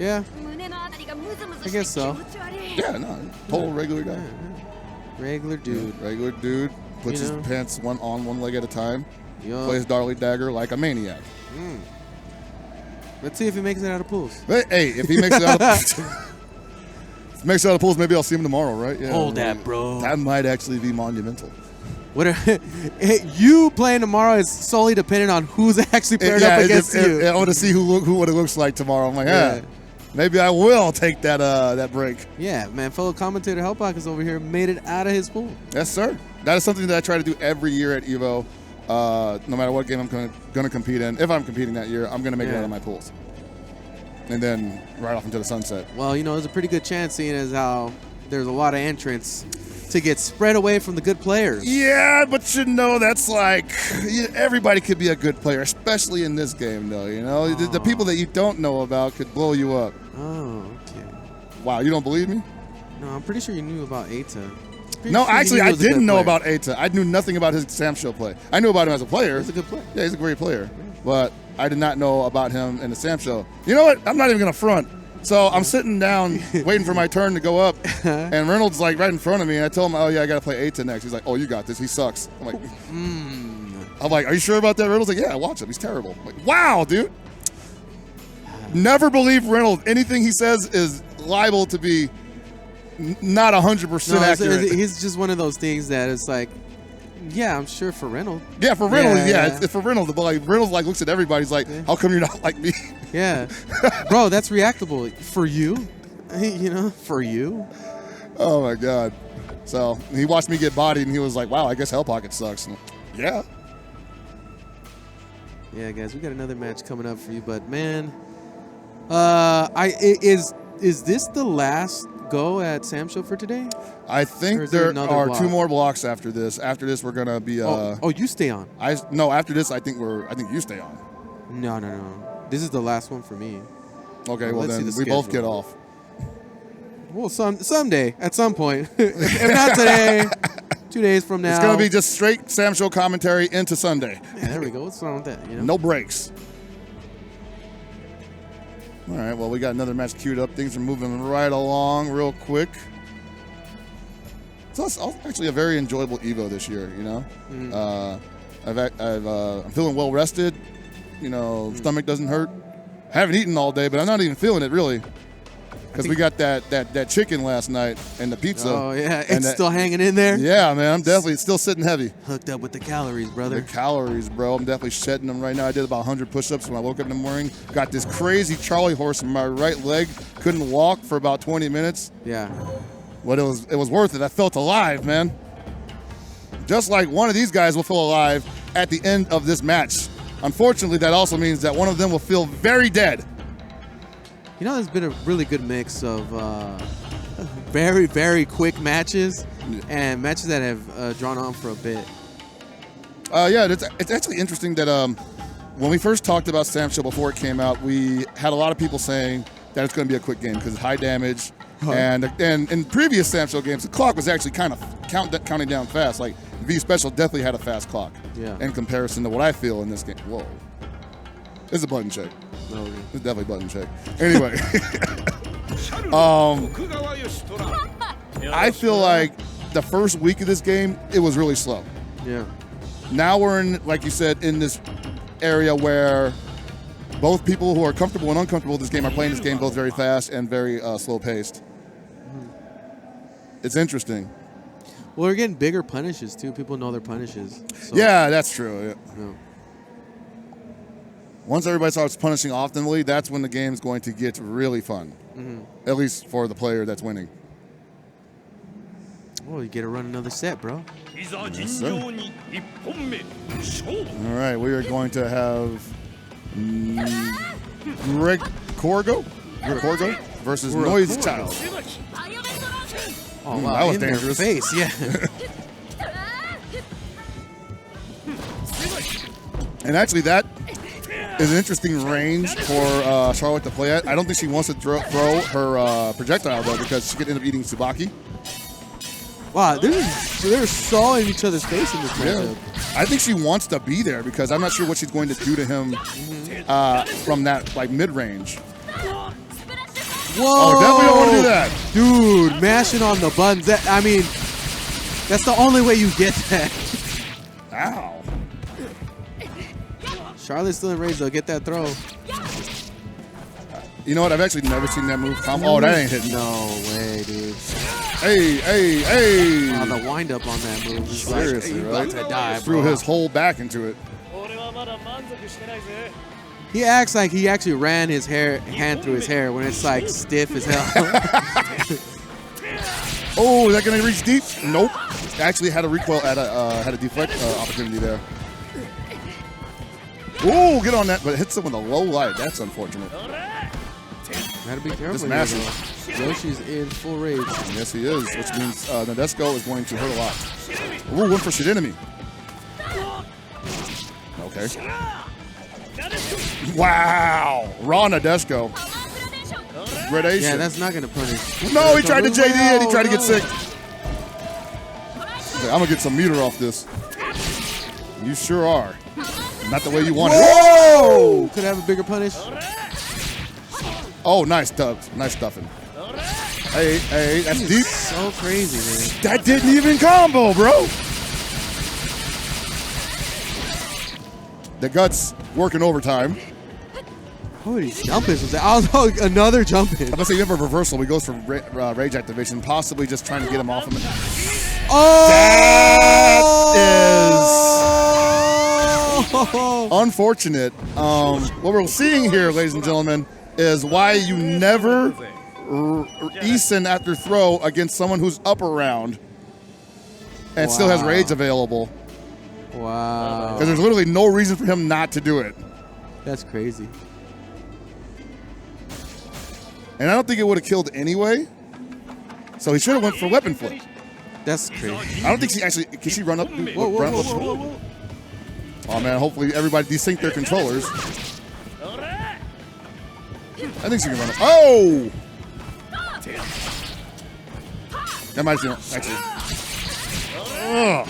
Yeah. I guess so. Yeah, no, total regular guy. Regular dude. Yeah, regular dude. Puts his pants on one leg at a time. Plays Darly Dagger like a maniac. Let's see if he makes it out of pools. Hey, if he makes it out of pools, maybe I'll see him tomorrow, right? Yeah, Hold that, bro. That might actually be monumental. You playing tomorrow is solely dependent on who's actually paired up against you. I want to see what it looks like tomorrow. I'm like, maybe I will take that break. Yeah, man. Fellow commentator Hellpock is over here, made it out of his pool. Yes, sir. That is something that I try to do every year at EVO. No matter what game I'm going to compete in, if I'm competing that year, I'm going to make it out of my pools. And then right off into the sunset. Well, there's a pretty good chance, seeing as how there's a lot of entrants, to get spread away from the good players. Yeah, but that's like, everybody could be a good player, especially in this game, though. The people that you don't know about could blow you up. Oh, okay. Wow, you don't believe me? No, I'm pretty sure you knew about Eita. No, actually, I didn't know about Eita. I knew nothing about his Sam Show play. I knew about him as a player. He's a good player. Yeah, he's a great player. But I did not know about him in the Sam Show. You know what? I'm not even going to front. So I'm sitting down waiting for my turn to go up, and Reynolds like right in front of me, and I told him, oh, yeah, I got to play Eita next. He's like, oh, you got this. He sucks. I'm like, are you sure about that, Reynolds? Like, yeah, watch him. He's terrible. I'm like, wow, dude. Never believe Reynolds. Anything he says is liable to be not 100% accurate. He's just one of those things that it's like, yeah, I'm sure for Reynolds. Yeah, for Reynolds, it's for Reynolds. But like Reynolds looks at everybody. He's like, how come you're not like me? Yeah. Bro, that's reactable. For you? For you? Oh, my God. So he watched me get bodied, and he was like, wow, I guess Hell Pocket sucks. And, yeah. Yeah, guys, we got another match coming up for you. But, man, is this the last go at Sam Show for today? I think there are two more blocks after this. After this, we're gonna be. You stay on. No, after this, I think you stay on. No. This is the last one for me. Okay, well then we both get off. Well, someday, at some point, if not today, 2 days from now. It's gonna be just straight Sam Show commentary into Sunday. Yeah, there we go. What's wrong with that? No breaks. All right, well, we got another match queued up. Things are moving right along real quick. So it's actually a very enjoyable EVO this year, I'm feeling well rested. Stomach doesn't hurt. I haven't eaten all day, but I'm not even feeling it, really. Because we got that chicken last night and the pizza. Oh, yeah. It's still hanging in there? Yeah, man. I'm definitely still sitting heavy. Hooked up with the calories, brother. The calories, bro. I'm definitely shedding them right now. I did about 100 push-ups when I woke up in the morning. Got this crazy Charlie horse in my right leg. Couldn't walk for about 20 minutes. Yeah. But it was worth it. I felt alive, man. Just like one of these guys will feel alive at the end of this match. Unfortunately, that also means that one of them will feel very dead. There's been a really good mix of very, very quick matches and matches that have drawn on for a bit. Yeah, it's actually interesting that when we first talked about Sam Show before it came out, we had a lot of people saying that it's going to be a quick game because it's high damage. And in previous Sam Show games, the clock was actually kind of counting down fast. Like V Special definitely had a fast clock in comparison to what I feel in this game. Whoa. It's a button check. Oh, yeah. It's definitely button check. Anyway. I feel like the first week of this game, it was really slow. Yeah. Now we're in, like you said, in this area where both people who are comfortable and uncomfortable with this game are playing this game both very fast and very slow-paced. It's interesting. Well, we're getting bigger punishes, too. People know their punishes. So. Yeah, that's true. Yeah. Once everybody starts punishing oftenly, that's when the game's going to get really fun. At least for the player that's winning. Oh, you get to run another set, bro. Yes, all right, we are going to have Greg Corgo versus Noise Child. Oh, wow. That was in dangerous. Their face, yeah. And actually, that is an interesting range for Charlotte to play at. I don't think she wants to throw her projectile, though, because she could end up eating Tsubaki. Wow, they're sawing each other's face in this matchup. Yeah. I think she wants to be there because I'm not sure what she's going to do to him from that mid-range. Whoa! Oh, definitely don't want to do that. Dude, mashing on the buttons. I mean, that's the only way you get that. Ow. Charlotte's still in range, though. Get that throw. You know what? I've actually never seen that move come. Oh, that ain't hitting. No way, dude. Hey. Oh, the wind up on that move. Is Seriously, like, right? About to die, Threw bro. his whole back into it. He acts like he actually ran his hand through his hair when it's like stiff as hell. Oh, is that gonna reach deep? Nope. Actually had a recoil had a deflect opportunity there. Oh, get on that, but it hits him with a low light. That's unfortunate. Gotta be careful. Just mashing. Yoshi's in full rage. Yes, he is, which means Nadesco is going to hurt a lot. Ooh, went for shit enemy. Okay. Wow. Raw Nadesco. Gradation. Yeah, that's not gonna punish. No, he tried to JD it. He tried to get sick. Okay, I'm gonna get some meter off this. You sure are. Not the way you want it. Whoa! Could have a bigger punish. Oh, nice dubs. Nice stuffing. Hey, that's deep. So crazy, man. That didn't even combo, bro. The guts working overtime. How many jump ins was that? Oh, another jump in. I'm gonna say you have a reversal. He goes for rage activation, possibly just trying to get him off him. Oh! That is unfortunate. What we're seeing here, ladies and gentlemen, is why you never Eason after throw against someone who's up around and still has rage available. Wow. Because there's literally no reason for him not to do it. That's crazy. And I don't think it would have killed anyway. So he should have went for weapon flip. That's crazy. I don't think she actually, can she run up? Whoa. Oh man, hopefully everybody desync their controllers. I think she can run up. Oh! That might be, actually. Ugh.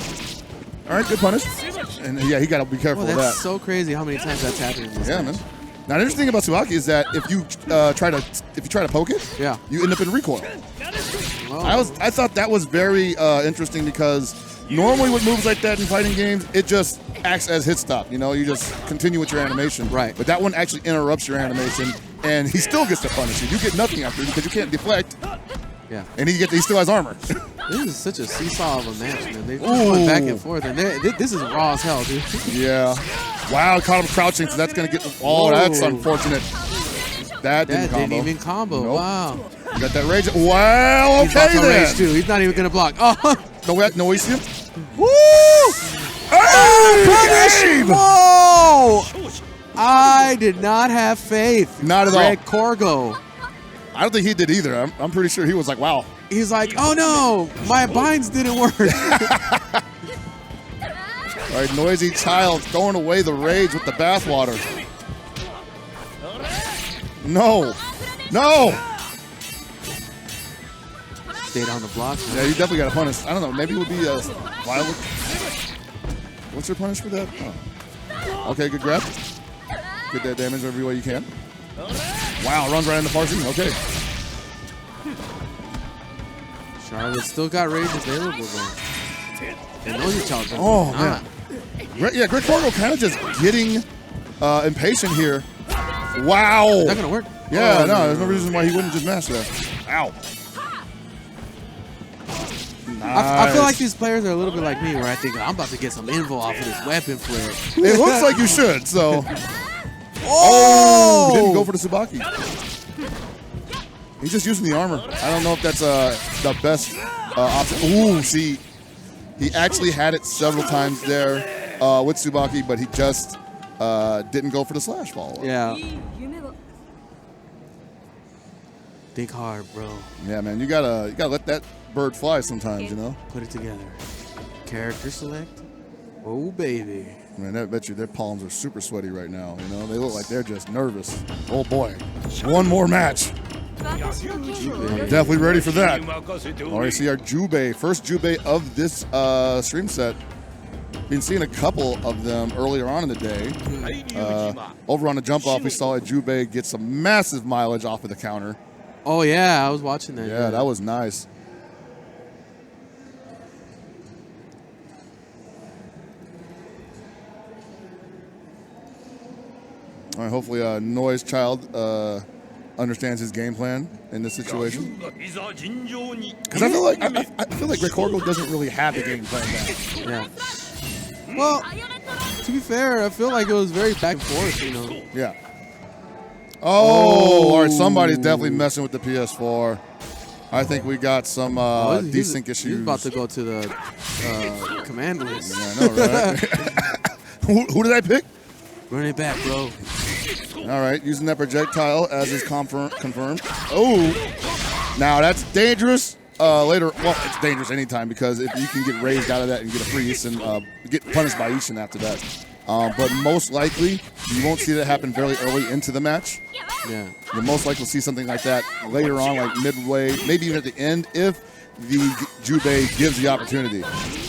All right, good punish. And yeah, he got to be careful with that. That's so crazy how many times that's happened in this match. Man. Now, the interesting thing about Tsubaki is that if you try to poke it, yeah, you end up in recoil. Oh. I thought that was very interesting because normally with moves like that in fighting games, it just acts as hit stop. You know, you just continue with your animation. Right. But that one actually interrupts your animation, and he still gets to punish you. You get nothing after because you can't deflect. Yeah. And he still has armor. This is such a seesaw of a match, man. They're going back and forth, and this is raw as hell, dude. Yeah. Wow, caught him crouching, so that's going to get... Oh, that's unfortunate. That didn't even combo. Nope. Wow. You got that rage. Well, okay He's then. Rage too. He's not even going to block. Oh. No, we see him. Woo! Hey, punish! Whoa! I did not have faith. Not at all. Greg Corgo. I don't think he did either. I'm pretty sure he was like, wow. He's like, oh no, my binds didn't work. All right, Noisy Child throwing away the rage with the bathwater. No. Stayed on the block. Yeah, you definitely got to punish. I don't know, maybe it would be a violent. What's your punish for that? Oh. Okay, good grab. Get that damage every way you can. Wow, runs right into Parsi. Okay. Charlotte still got rage available though. And Noisy Child does Oh, not. man. Yeah, Greg Corgo kind of just getting impatient here. Wow. Is that going to work? Yeah, no, there's no reason why he wouldn't just mash that. Ow. I feel like these players are a little bit like me, where I think I'm about to get some info off of this weapon flare. It looks like you should, so. Oh! He didn't go for the Tsubaki. He's just using the armor. I don't know if that's the best option. Ooh, see, he actually had it several times there with Tsubaki, but he just didn't go for the slash follow-up. Yeah. Think hard, bro. Yeah, man, you gotta let that bird fly sometimes, you know. Put it together. Character select. Oh baby. Man, I bet you their palms are super sweaty right now. You know, they look like they're just nervous. Oh boy, one more match. Definitely ready for that. Already see our Jubei, first Jubei of this stream set. Been seeing a couple of them earlier on in the day. Over on the jump off, we saw a Jubei get some massive mileage off of the counter. Oh, yeah, I was watching that. Yeah, that was nice. All right, hopefully Noise Child understands his game plan in this situation. Because I feel like Greg Horgo doesn't really have a game plan now. Yeah. Well, to be fair, I feel like it was very back and forth, you know. Yeah. Oh, all right, somebody's definitely messing with the PS4. I think we got some desync issues. He's about to go to the command list. Yeah, I know, right? Who did I pick? Run it back, bro. All right, using that projectile as is confirmed. Oh, now that's dangerous. Later, well, it's dangerous anytime because if you can get raised out of that and get a freeze and get punished by Ishin after that. But most likely, you won't see that happen very early into the match. Yeah. You'll most likely see something like that later on, like midway, maybe even at the end, if the Jubei gives the opportunity.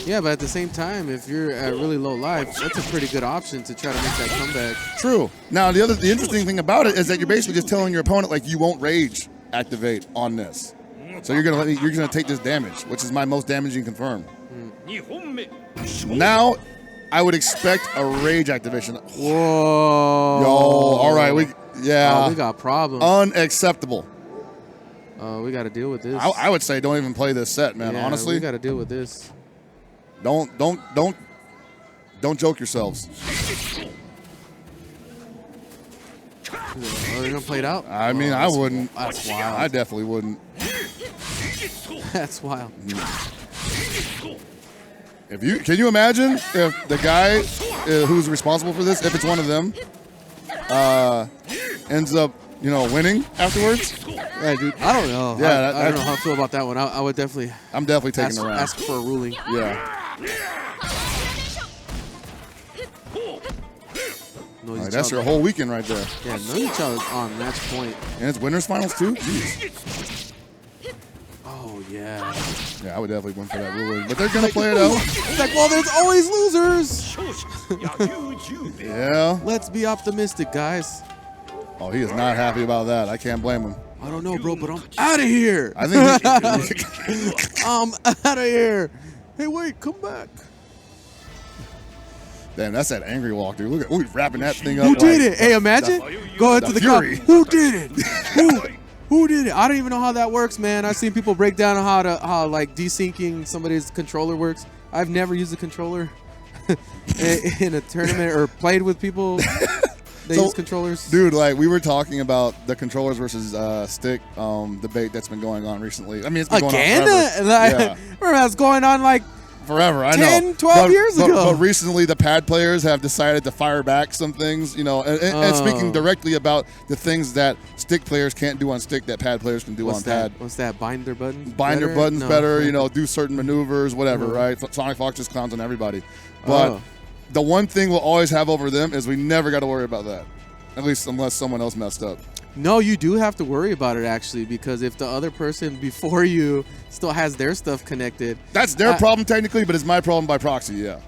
Yeah, but at the same time, if you're at really low life, that's a pretty good option to try to make that comeback. True. Now, the interesting thing about it is that you're basically just telling your opponent, like, you won't rage activate on this. So you're gonna take this damage, which is my most damaging confirm. Now, I would expect a rage activation. Whoa. Yo, all right, we got problems. Unacceptable. We got to deal with this. I would say don't even play this set, man. Yeah, honestly, we got to deal with this. Don't joke yourselves. Are they gonna play it out? I mean, I wouldn't. That's wild. I definitely wouldn't. That's wild. Can you imagine if the guy who's responsible for this, if it's one of them, ends up, winning afterwards? Yeah, dude. I don't know. Yeah, I don't know how I feel about that one. I would definitely. I'm definitely taking it around. Ask for a ruling. Yeah. Noisy Right, that's Child. your whole weekend right there. Yeah, Noisy Child is on match point. And it's winners finals too. Jeez. Oh yeah. Yeah, I would definitely win for that ruling, but they're gonna play it out. It's like, well, there's always losers. Yeah. Let's be optimistic, guys. Oh, he is not happy about that. I can't blame him. I don't know, bro, but I'm out of here. I think I'm out of here. Hey, wait, come back. Damn, that's that angry walk, dude. Look at we're wrapping that thing up. Who did it? Hey, imagine. Go ahead to the Fury. Who did it? Who did it? I don't even know how that works, man. I've seen people break down how like desyncing somebody's controller works. I've never used a controller in a tournament or played with people. They use controllers. Dude, like we were talking about the controllers versus stick debate that's been going on recently. I mean, it's been going on forever. Yeah. Remember that's going on like forever. I 10, know. 12 years ago. But recently, the pad players have decided to fire back some things, and speaking directly about the things that stick players can't do on stick that pad players can do on pad. What's that? Bind their buttons Bind better? their buttons No. better, do certain maneuvers, whatever, right? Sonic Fox just clowns on everybody. But the one thing we'll always have over them is we never got to worry about that. At least unless someone else messed up. No, you do have to worry about it, actually, because if the other person before you still has their stuff connected. That's their problem technically, but it's my problem by proxy, yeah.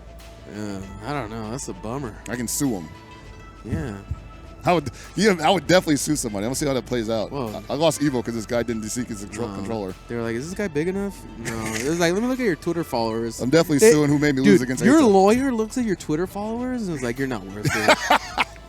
I don't know. That's a bummer. I can sue them. Yeah. I would definitely sue somebody. I'm going to see how that plays out. Whoa. I lost EVO because this guy didn't desync his controller. They were like, is this guy big enough? No. It was like, let me look at your Twitter followers. I'm definitely suing who made me lose against your Aether. lawyer looks at your Twitter followers and is like, you're not worth it.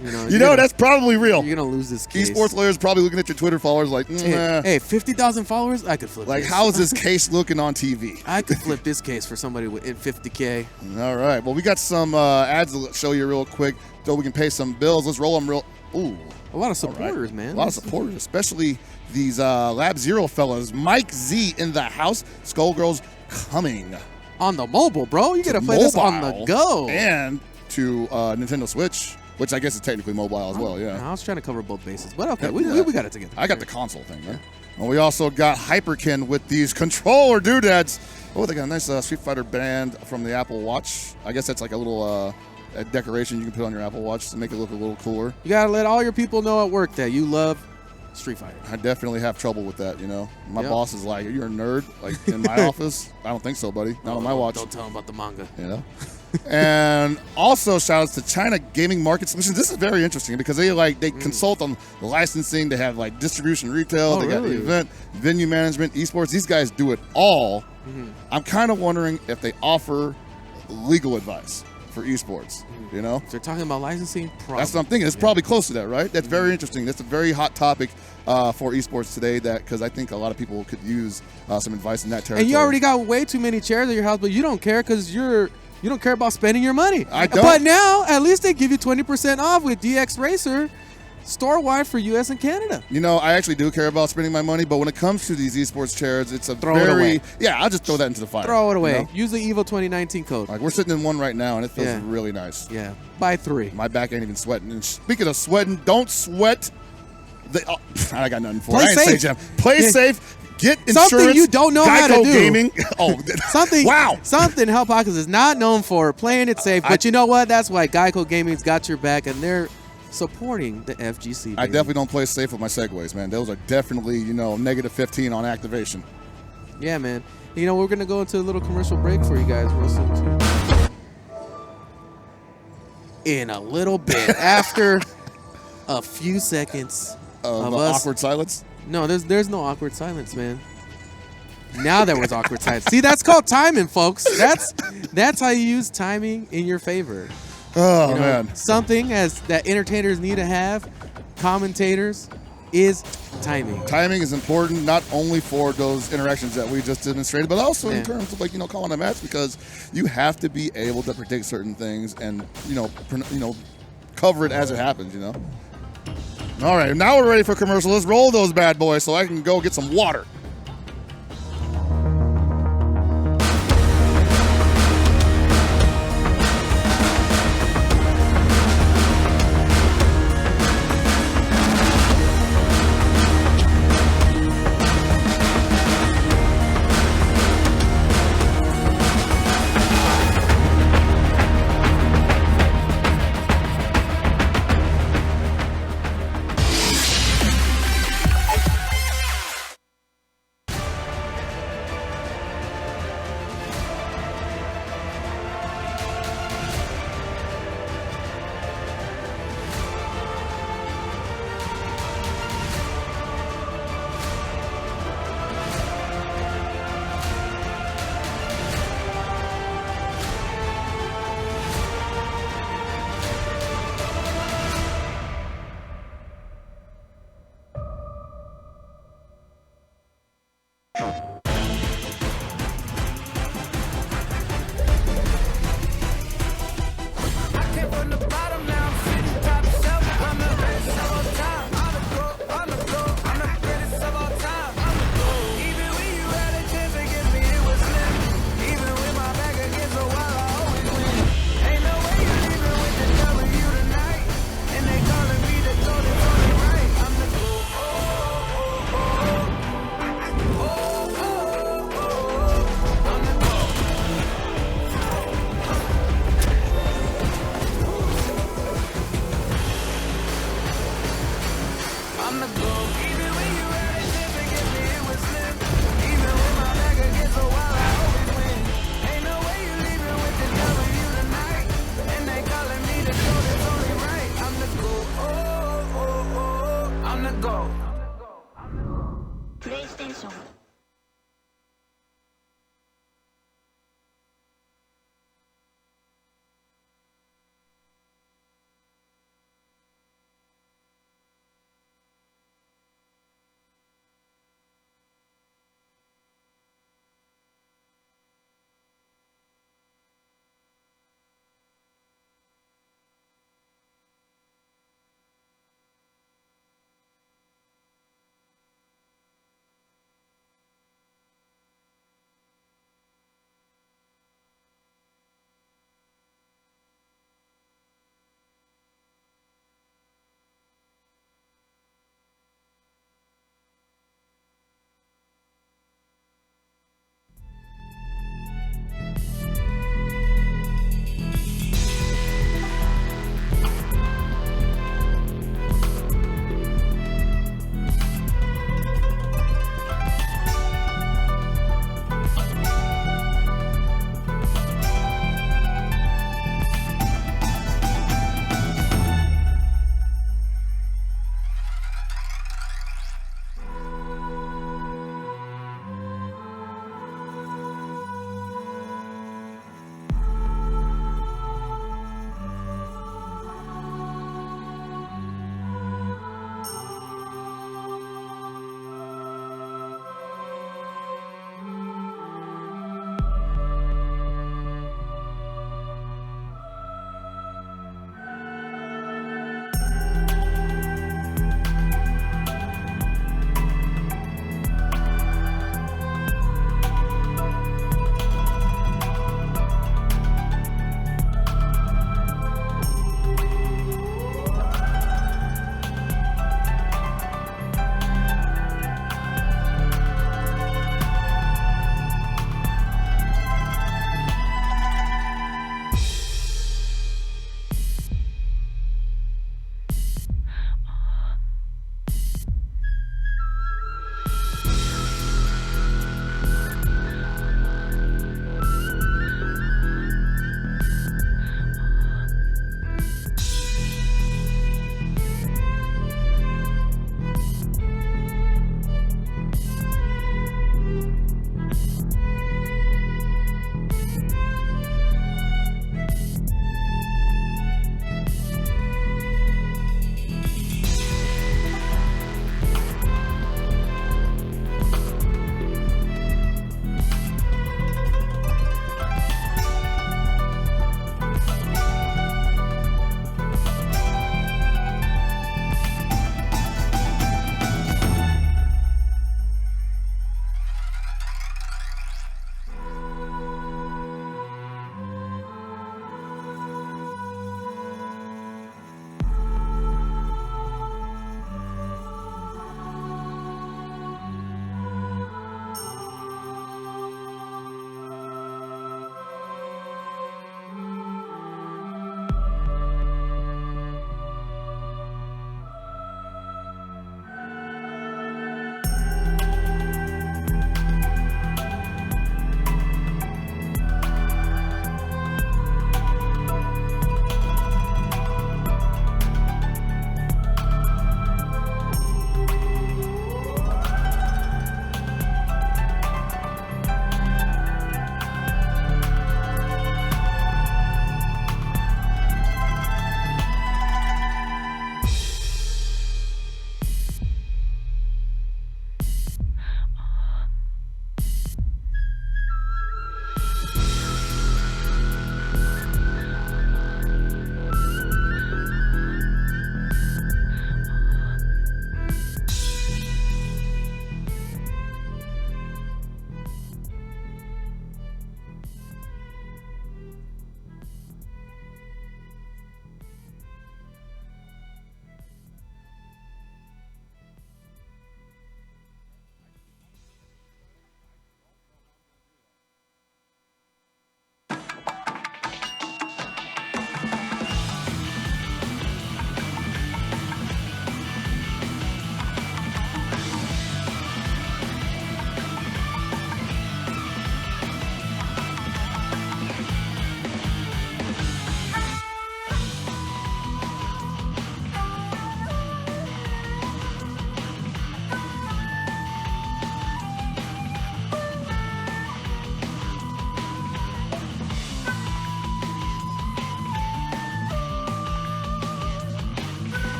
That's probably real. You're going to lose this case. Esports lawyers probably looking at your Twitter followers like, nah. Hey, 50,000 followers? I could flip Like, this. how is this case looking on TV? I could flip this case for somebody in 50K. All right. Well, we got some ads to show you real quick so we can pay some bills. Let's roll them real. Ooh. A lot of supporters, man. A lot of supporters, especially these Lab Zero fellas. Mike Z in the house. Skullgirls coming. On the mobile, bro. You got to play this on the go. And to Nintendo Switch, which I guess is technically mobile as well, yeah. I was trying to cover both bases, but okay, we got it together. I got the console thing, right? And we also got Hyperkin with these controller doodads. Oh, they got a nice Street Fighter band from the Apple Watch. I guess that's like a little a decoration you can put on your Apple Watch to make it look a little cooler. You got to let all your people know at work that you love Street Fighter. I definitely have trouble with that, My boss is like, are you a nerd? Like, in my office? I don't think so, buddy. Not on my watch. Don't tell him about the manga. And also shout outs to China Gaming Market Solutions. This is very interesting because they consult on the licensing. They have like distribution, retail. They got the event, venue management, esports. These guys do it all. I'm kind of wondering if they offer legal advice for esports. You know, if they're talking about licensing. Probably. That's what I'm thinking. It's probably close to that, right? That's very interesting. That's a very hot topic for esports today. Because I think a lot of people could use some advice in that territory. And you already got way too many chairs at your house, but you don't care because you don't care about spending your money. I don't. But now, at least they give you 20% off with DX Racer, store-wide for U.S. and Canada. You know, I actually do care about spending my money, but when it comes to these esports chairs, it's a Throw it away. Yeah, I'll just throw that into the fire. Throw it away. You know? Use the EVO 2019 code. Like we're sitting in one right now, and it feels really nice. Yeah, buy 3. My back ain't even sweating. And speaking of sweating, don't sweat. I got nothing for it. Play I ain't safe. say, Jim. Play safe. Get insurance. Something you don't know Geico how to do. Gaming. Oh, something. Wow. Something Hell Pockets is not known for playing it safe. But you know what? That's why Geico Gaming's got your back, and they're supporting the FGC. Baby. I definitely don't play safe with my segways, man. Those are definitely, negative 15 on activation. Yeah, man. You know, we're going to go into a little commercial break for you guys real soon, too. In a little bit. After a few seconds of us. Awkward silence? No, there's no awkward silence, man. Now there was awkward silence. See, that's called timing, folks. That's how you use timing in your favor. Oh, man. Something that entertainers need to have, commentators, is timing. Timing is important not only for those interactions that we just demonstrated, but also in terms of calling a match, because you have to be able to predict certain things and cover it as it happens. All right, now we're ready for commercial. Let's roll those bad boys so I can go get some water.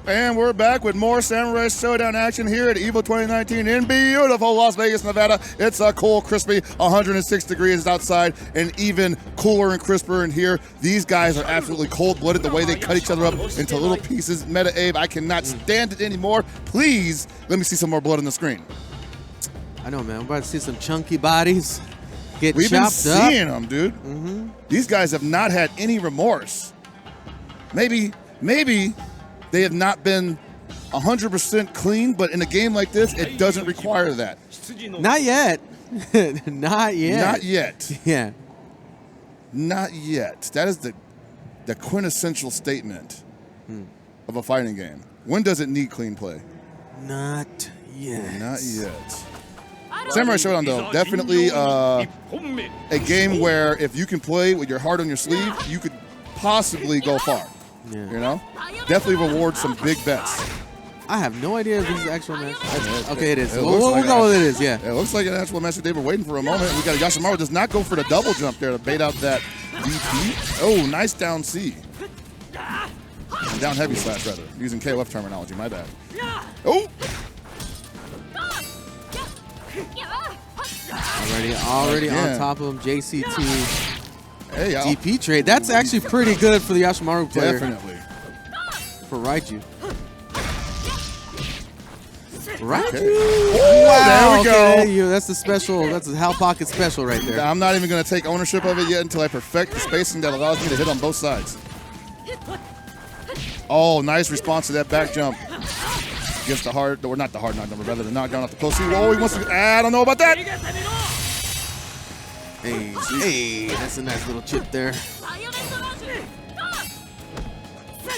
And we're back with more Samurai Showdown action here at EVO 2019 in beautiful Las Vegas, Nevada. It's a cool, crispy 106 degrees outside and even cooler and crisper in here. These guys are absolutely cold-blooded the way they cut each other up into little pieces. Meta Abe, I cannot stand it anymore. Please, let me see some more blood on the screen. I know, man. I'm about to see some chunky bodies get We've been chopped up. seeing them, dude. These guys have not had any remorse. Maybe they have not been 100% clean, but in a game like this, it doesn't require that. Not yet. Not yet. Not yet. Yeah. Not yet. That is the quintessential statement of a fighting game. When does it need clean play? Not yet. Not yet. Samurai Shodown, though, definitely a game where if you can play with your heart on your sleeve, you could possibly go far. Yeah. You know? Definitely reward some big bets. I have no idea if this is actual match. Okay, it is. It We'll looks like go with it is, yeah. It looks like an actual match that they were waiting for a moment. We got Yashimaru does not go for the double jump there to bait out that DP. Oh, nice down C. Down heavy slash, rather. Using KOF terminology, my bad. Oh! Already on top of him, JCT. Hey, DP trade. That's actually pretty good for the Yashimaru player. Definitely. For Raiju. Raiju. Okay. Oh, Wow, there we go. That's the special. That's a Hal Pocket special right there. I'm not even going to take ownership of it yet until I perfect the spacing that allows me to hit on both sides. Oh, nice response to that back jump. Against the hard, or not the hard knock number, rather than knockdown off the close. Whoa, he wants to, I don't know about that. Hey, that's a nice little chip there.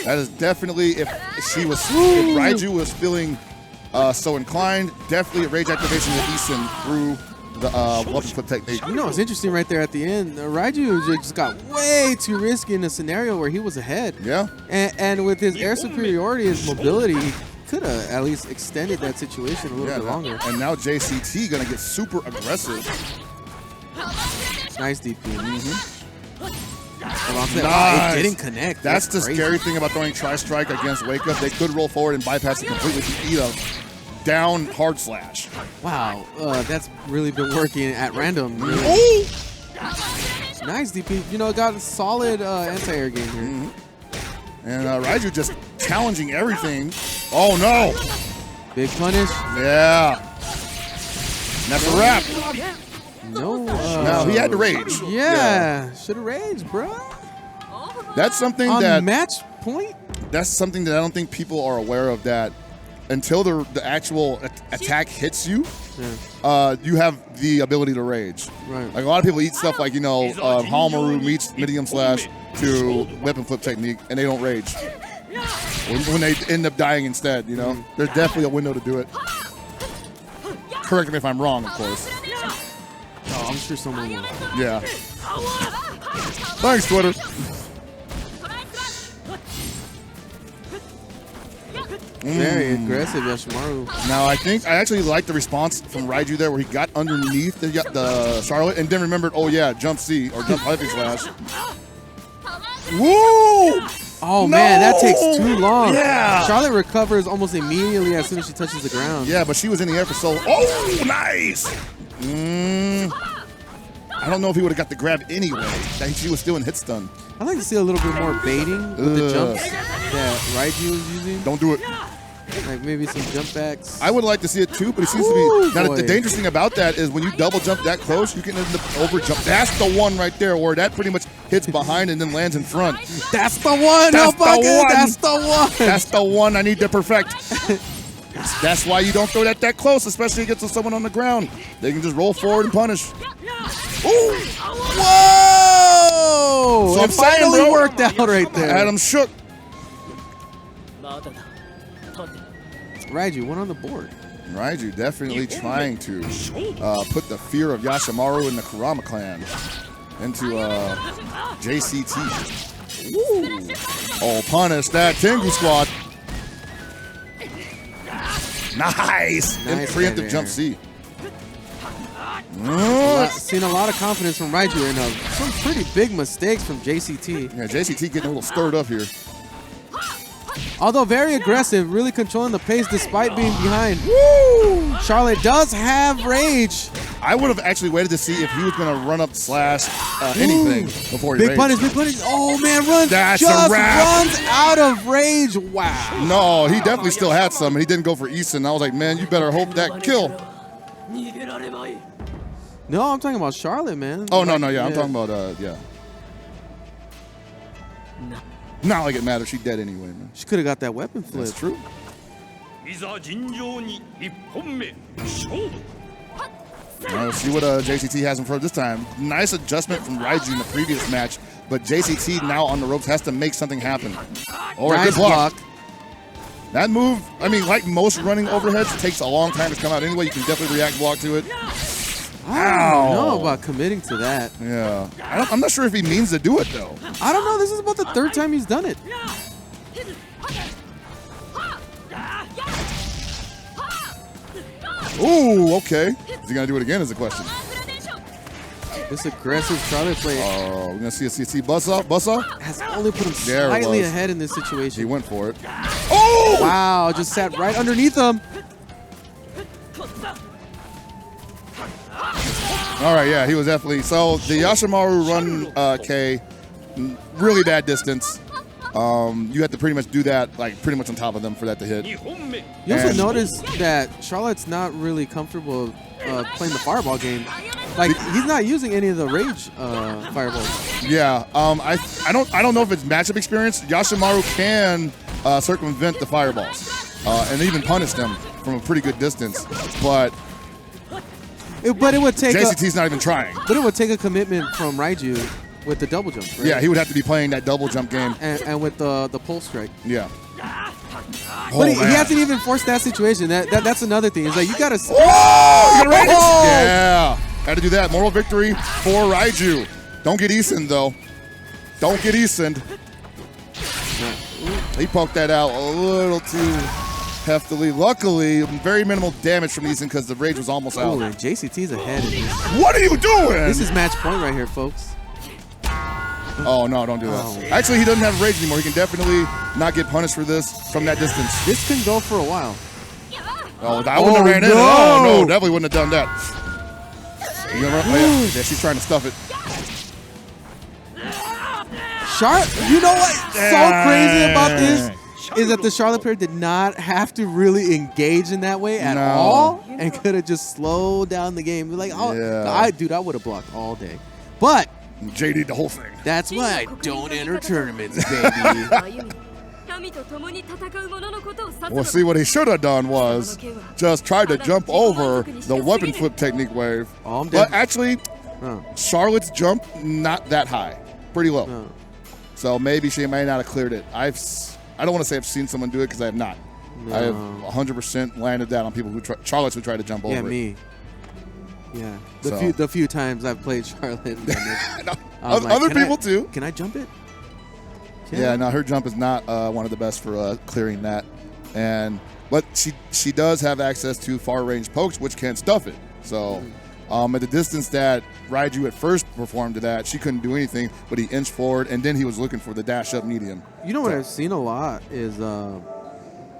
That is definitely, if Raiju was feeling so inclined, definitely a rage activation to Eason through the weapon flip technique. You know, it's interesting right there at the end. Raiju just got way too risky in a scenario where he was ahead. Yeah. And with his air superiority, his mobility, he could have at least extended that situation a little bit longer. And now JCT gonna get super aggressive. Nice DP. Nice. It didn't connect. That's the crazy. scary thing about throwing tri-strike against Wake Up. They could roll forward and bypass it completely to eat a down hard slash. Wow, that's really been working at random. Nice DP. You know, got a solid anti-air game here. And Raiju just challenging everything. Oh no! Big punish. Yeah. And that's a wrap. No. No, he had to rage. Yeah. Should have raged, bro. That's something On that match point. that's something that I don't think people are aware of, that until the actual attack hits you, you have the ability to rage. Right. Like a lot of people eat stuff like, you know, Hamaru meets medium slash to weapon flip technique, and they don't rage. When they end up dying instead, you know? There's definitely a window to do it. Correct me if I'm wrong, of course. Oh, I'm sure someone will. Yeah. Thanks, Twitter. Very aggressive, Yashimaru. Now, I actually like the response from Raiju there, where he got underneath the Charlotte and then remembered, oh yeah, jump C or jump heavy slash. Woo! Oh, man, that takes too long. Yeah. Charlotte recovers almost immediately as soon as she touches the ground. Yeah, but she was in the air for so long. Oh, nice! I don't know if he would have got the grab anyway. She was still in hit stun. I'd like to see a little bit more baiting with the jumps that Raiju is using. Don't do it. Like maybe some jump backs. I would like to see it too, but it seems to be. Now, the dangerous thing about that is when you double jump that close, you can end up over jump. That's the one right there, where that pretty much hits behind and then lands in front. That's the one. That's the one. That's the one. That's the one I need to perfect. That's why you don't throw that close, especially against someone on the ground. They can just roll forward and punish. Ooh. Whoa! So it I'm saying, finally bro, worked out right there. Had him shook. Raiju, one on the board. Raiju definitely trying to put the fear of Yashimaru and the Kurama clan into JCT. Ooh. Oh, punish that Tengu squad. Nice! And preemptive jump C. Seen a lot of confidence from Raiju and some pretty big mistakes from JCT. Yeah, JCT getting a little stirred up here. Although very aggressive, really controlling the pace despite being behind. Woo! Charlotte does have rage. I would have actually waited to see if he was going to run up slash anything before he Big punish, big punish. Oh, man, runs. That's just a wrap. runs out of rage. Wow. No, he definitely still had some, and he didn't go for Easton. I was like, man, you better hope that kill. No, I'm talking about Charlotte, man. Oh, no, yeah. I'm talking about, yeah. Not like it matters. She dead anyway, man. She could have got that weapon flip. That's true. Let's see what JCT has in front this time. Nice adjustment from Raiju in the previous match, but JCT now on the ropes has to make something happen. All right, Nice good block. block. That move, I mean, like most running overheads, takes a long time to come out anyway. You can definitely react block to it. I don't know about committing to that. Yeah. I'm not sure if he means to do it, though. I don't know. This is about the third time he's done it. Ooh, okay. Is he going to do it again is the question. This aggressive Charlotte play Oh, we're going to see a CC bust off. Bust off? has only put him There it slightly was. ahead in this situation. He went for it. Oh! Wow, just sat right underneath him. All right, yeah, he was definitely. So the Yashimaru run K, really bad distance. You have to pretty much do that, like pretty much on top of them for that to hit. You also And- notice that Charlotte's not really comfortable playing the fireball game. Like he's not using any of the rage fireballs. Yeah, I don't know if it's matchup experience. Yashimaru can circumvent the fireballs and even punish them from a pretty good distance, but But it would take JCT's not even trying. but it would take a commitment from Raiju with the double jump, right? Yeah, he would have to be playing that double jump game. and with the pulse strike. Yeah. But he man. hasn't even forced that situation. That's another thing. It's like you gotta. Oh, you got range? Yeah, had to do that. Moral victory for Raiju. Don't get Easoned though. Don't get Easoned. He poked that out a little too heftily. Luckily, very minimal damage from Eason because the rage was almost out. Oh, and JCT's ahead in this. What are you doing? This is match point right here, folks. Oh no, don't do that. Oh. Actually, he doesn't have rage anymore. He can definitely not get punished for this from that distance. This can go for a while. Oh, I wouldn't have ran in. no. Oh no, definitely wouldn't have done that. You gonna run? Oh, yeah, she's trying to stuff it. You know what's so crazy about this is that the Charlotte player did not have to really engage in that way at No. all and could have just slowed down the game. Like, oh, Yeah. I would have blocked all day. But JD the whole thing. that's why I don't enter tournaments, baby. Well, see, what he should have done was just tried to jump over the weapon flip technique wave. Oh, I'm dead. But actually, Huh. Charlotte's jump, not that high. Pretty low. Huh. So maybe she may not have cleared it. I don't want to say I've seen someone do it because I have not. I have 100% landed that on people who Charlotte's who try to jump over Yeah, it. me. Yeah, So- the few times I've played Charlotte. And done it, No, I was like, other "Can I- people too. Can I jump it? Can Yeah, I?" no, her jump is not one of the best for clearing that, but she does have access to far range pokes, which can stuff it. So, at the distance that Raiju at first performed to that, she couldn't do anything, but he inched forward, and then he was looking for the dash up medium. You know what I've seen a lot is a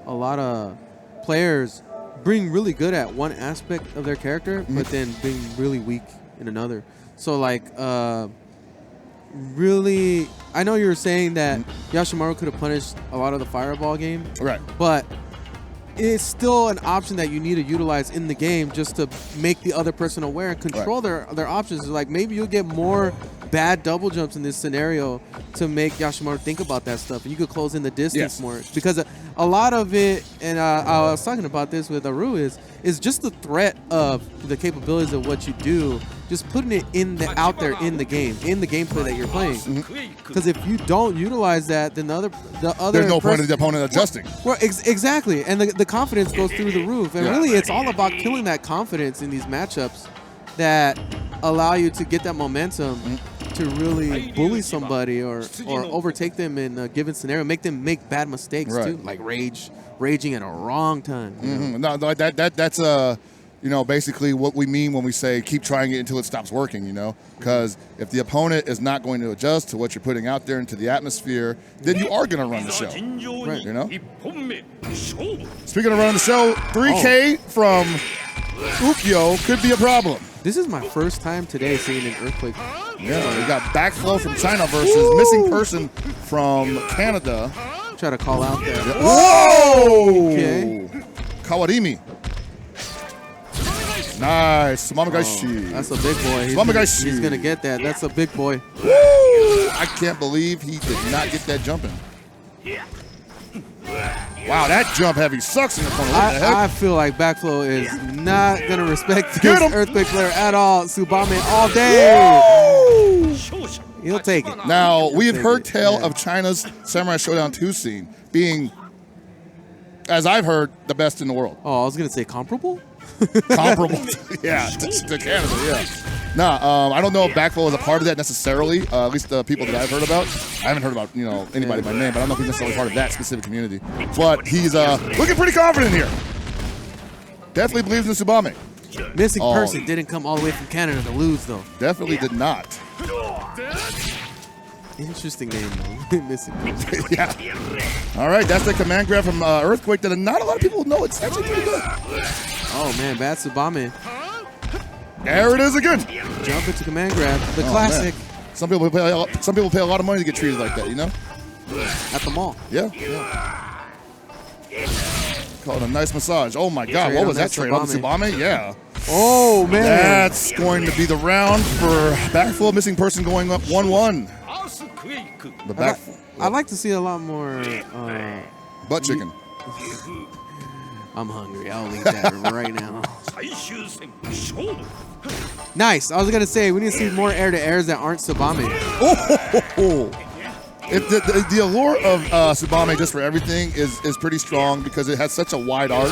lot of players being really good at one aspect of their character, but then being really weak in another. So like, really, I know you were saying that Yashimaru could have punished a lot of the fireball game, Right. but it's still an option that you need to utilize in the game just to make the other person aware and control their options. Like maybe you'll get more bad double jumps in this scenario to make Yashimaru think about that stuff, and you could close in the distance more, because a lot of it, and I was talking about this with Aru, is just the threat of the capabilities of what you do, just putting it out there in the game, in the gameplay that you're playing. Because if you don't utilize that, then the other There's no point in the opponent adjusting. Well, exactly, and the confidence goes through the roof. And really, it's all about killing that confidence in these matchups that allow you to get that momentum to really bully somebody or overtake them in a given scenario, make them make bad mistakes too, like raging at a wrong time. You know? No, that's you know, basically what we mean when we say keep trying it until it stops working, you know? Because if the opponent is not going to adjust to what you're putting out there into the atmosphere, then you are going to run the show, Right. you know? Speaking of running the show, 3K from Ukyo could be a problem. This is my first time today seeing an earthquake. Yeah, we got backflow from China versus missing person from Canada. Try to call out there. Whoa! Okay. Kawarimi. Nice. Sumamagashi. That's a big boy. Sumamagashi. He's gonna get that. That's a big boy. Woo! I can't believe he did not get that jumping. Wow, that jump heavy sucks in the corner. What the heck? I feel like Backflow is not gonna respect Get this him. earthquake player at all. Tsubame all day. He'll take it. Now, we have Take heard it, tale yeah. of China's Samurai Shodown 2 scene being, as I've heard, the best in the world. Oh, I was gonna say comparable. Comparable, yeah, to Canada, yeah. Nah, I don't know if Backflow is a part of that necessarily. At least the people that I've heard about. I haven't heard about anybody by name, but I don't know if he's necessarily part of that specific community. But he's looking pretty confident here. Definitely believes in Tsubame. Missing person didn't come all the way from Canada to lose though. Definitely did not. Interesting name though. Missing person. Yeah. All right, that's the command grab from Earthquake that not a lot of people know. It's actually pretty good. Oh man, bad Tsubame. There it is again. Jump into command grab. The Oh, classic man. Some people pay a lot of money to get treated like that, you know? at the mall. Yeah. Called a nice massage. Oh my God, Trade what on was that that trade on Tsubame? Yeah. Oh man. That's going to be the round for Backflow. Missing person going up 1-1. The back I'd like to see a lot more. butt chicken. I'm hungry. I'll eat that right now. Nice. I was gonna say we need to see more air to airs that aren't Tsubame. Oh, the allure of Tsubame just for everything is pretty strong because it has such a wide arc.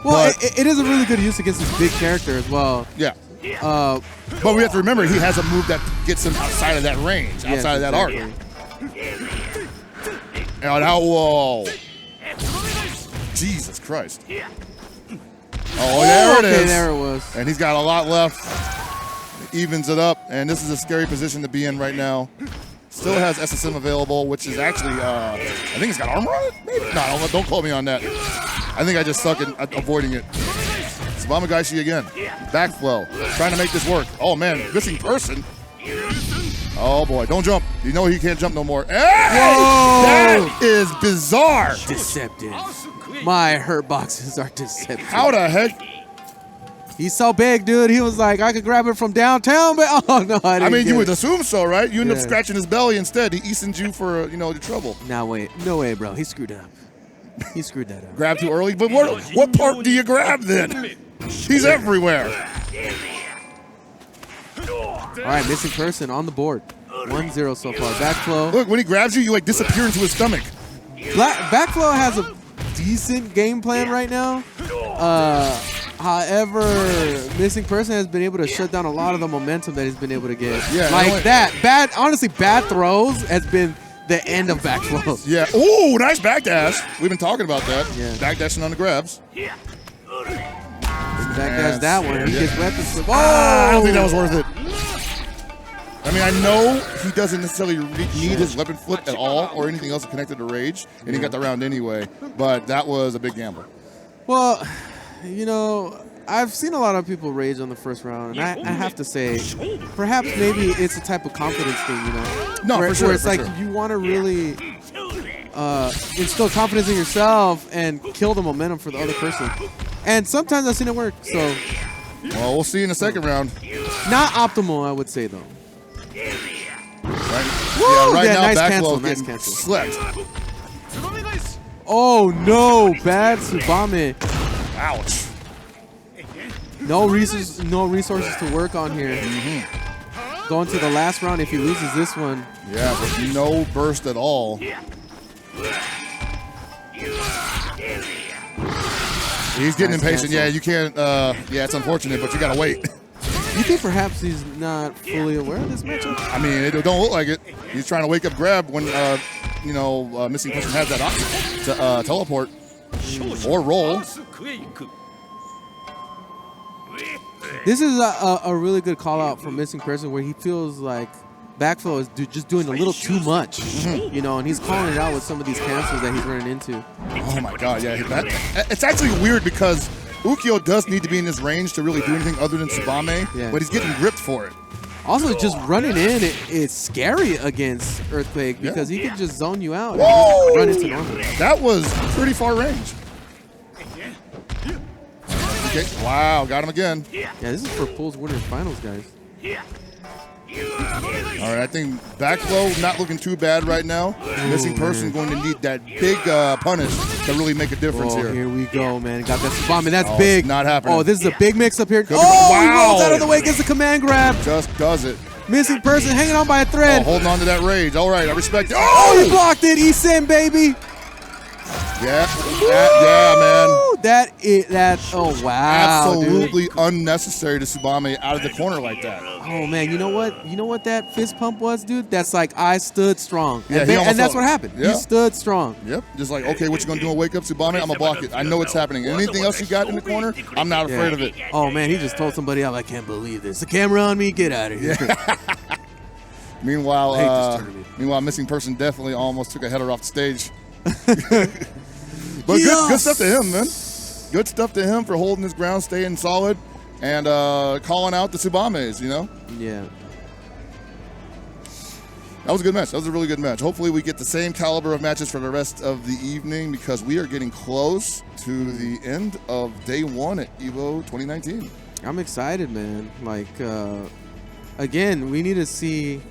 Well, But- it is a really good use against this big character as well. Yeah. Uh, But we have to remember he has a move that gets him outside of that range, yes, outside of that arc. exactly. And now, whoa. Jesus Christ. Oh, there it okay, is. there it was. And he's got a lot left. Evens it up, and this is a scary position to be in right now. Still has SSM available, which is actually, I think it's got armor on it, maybe? No, don't quote me on that. I think I just suck at avoiding it. Tsubamagashi again. Backflow. Trying to make this work. Oh, man, missing person. Oh, boy, don't jump. You know he can't jump no more. Hey! That is bizarre. Deceptive. My hurt boxes are deceptive. How the heck? He's so big, dude. He was like, I could grab it from downtown, but oh no, I didn't. I mean, get you it. would assume so, right? You end up Yeah. scratching his belly instead. He eased you for, your trouble. Nah, wait, no way, bro. He screwed up. He screwed that up. Grab too early? But what part do you grab then? He's everywhere. All right, missing person on the board. 1-0 so far. Backflow. Look, when he grabs you, you disappear into his stomach. Backflow has a decent game plan right now. However, missing person has been able to shut down a lot of the momentum that he's been able to get. Yeah, like that. Honestly, bad throws has been the end of Backflow. Yeah. Ooh, nice backdash. We've been talking about that. Yeah. Backdashing on the grabs. Backdash that one. He Yeah. gets weapon flip. Oh! I don't think that was worth it. I mean, I know he doesn't necessarily need his weapon flip at all or anything else connected to rage, and he got the round anyway, but that was a big gamble. Well, I've seen a lot of people rage on the first round, and I have to say, perhaps maybe it's a type of confidence thing, No, where, for sure. where it's for like sure. you want to really instill confidence in yourself and kill the momentum for the other person. And sometimes I've seen it work, so Well, we'll see in the second round. not optimal, I would say, though. Right yeah, now, nice Backflow cancel, nice getting cancel. slept. Oh, no, bad Tsubame. Ouch. No resources to work on here. Going to the last round, if he loses this one. Yeah, with no burst at all. He's getting Nice impatient. cancel. Yeah, you can't. Yeah, it's unfortunate, but you gotta wait. You think perhaps he's not fully aware of this matchup? I mean, it don't look like it. He's trying to wake up grab when missing person has that option to teleport or roll. This is a really good call out from Missing Person where he feels like backflow is just doing a little too much, you know, and he's calling it out with some of these cancels that he's running into. Oh my God, yeah. It's actually weird because Ukyo does need to be in this range to really do anything other than Tsubame, but he's getting gripped for it. Also, just running in, it's scary against Earthquake because he can just zone you out and just run into normal. That was pretty far range. Okay. Wow, got him again. Yeah, this is for Pools Winners Finals, guys. All right, I think backflow not looking too bad right now. Missing Person going to need that big punish to really make a difference here. Here we go, man. Got that Tsubame. That's big. Not happening. Oh, this is a big mix-up here. Wow. He rolls out of the way, gets the command grab. Just does it. Missing Person hanging on by a thread. Holding on to that rage. All right, I respect it. Oh, he blocked it. He's in, baby. Yeah, man. Oh, wow. Absolutely dude. unnecessary to Tsubame out of the corner like that. Oh, man. You know what? You know what that fist pump was, dude? That's like, I stood strong. Yeah, and that's what happened. Yeah. He stood strong. Yep. Just like, okay, what you going to do in wake up, Tsubame? I'm going to block it. I know it's happening. Anything else you got in the corner, I'm not afraid of it. Oh, man. He just told somebody else, I can't believe this. The camera on me. Get out of here. Yeah. Meanwhile, Missing Person definitely almost took a header off the stage. But good stuff to him, man. Good stuff to him for holding his ground, staying solid, and calling out the Tsubames, you know? Yeah. That was a good match. That was a really good match. Hopefully we get the same caliber of matches for the rest of the evening because we are getting close to the end of day one at EVO 2019. I'm excited, man. Like, again, we need to see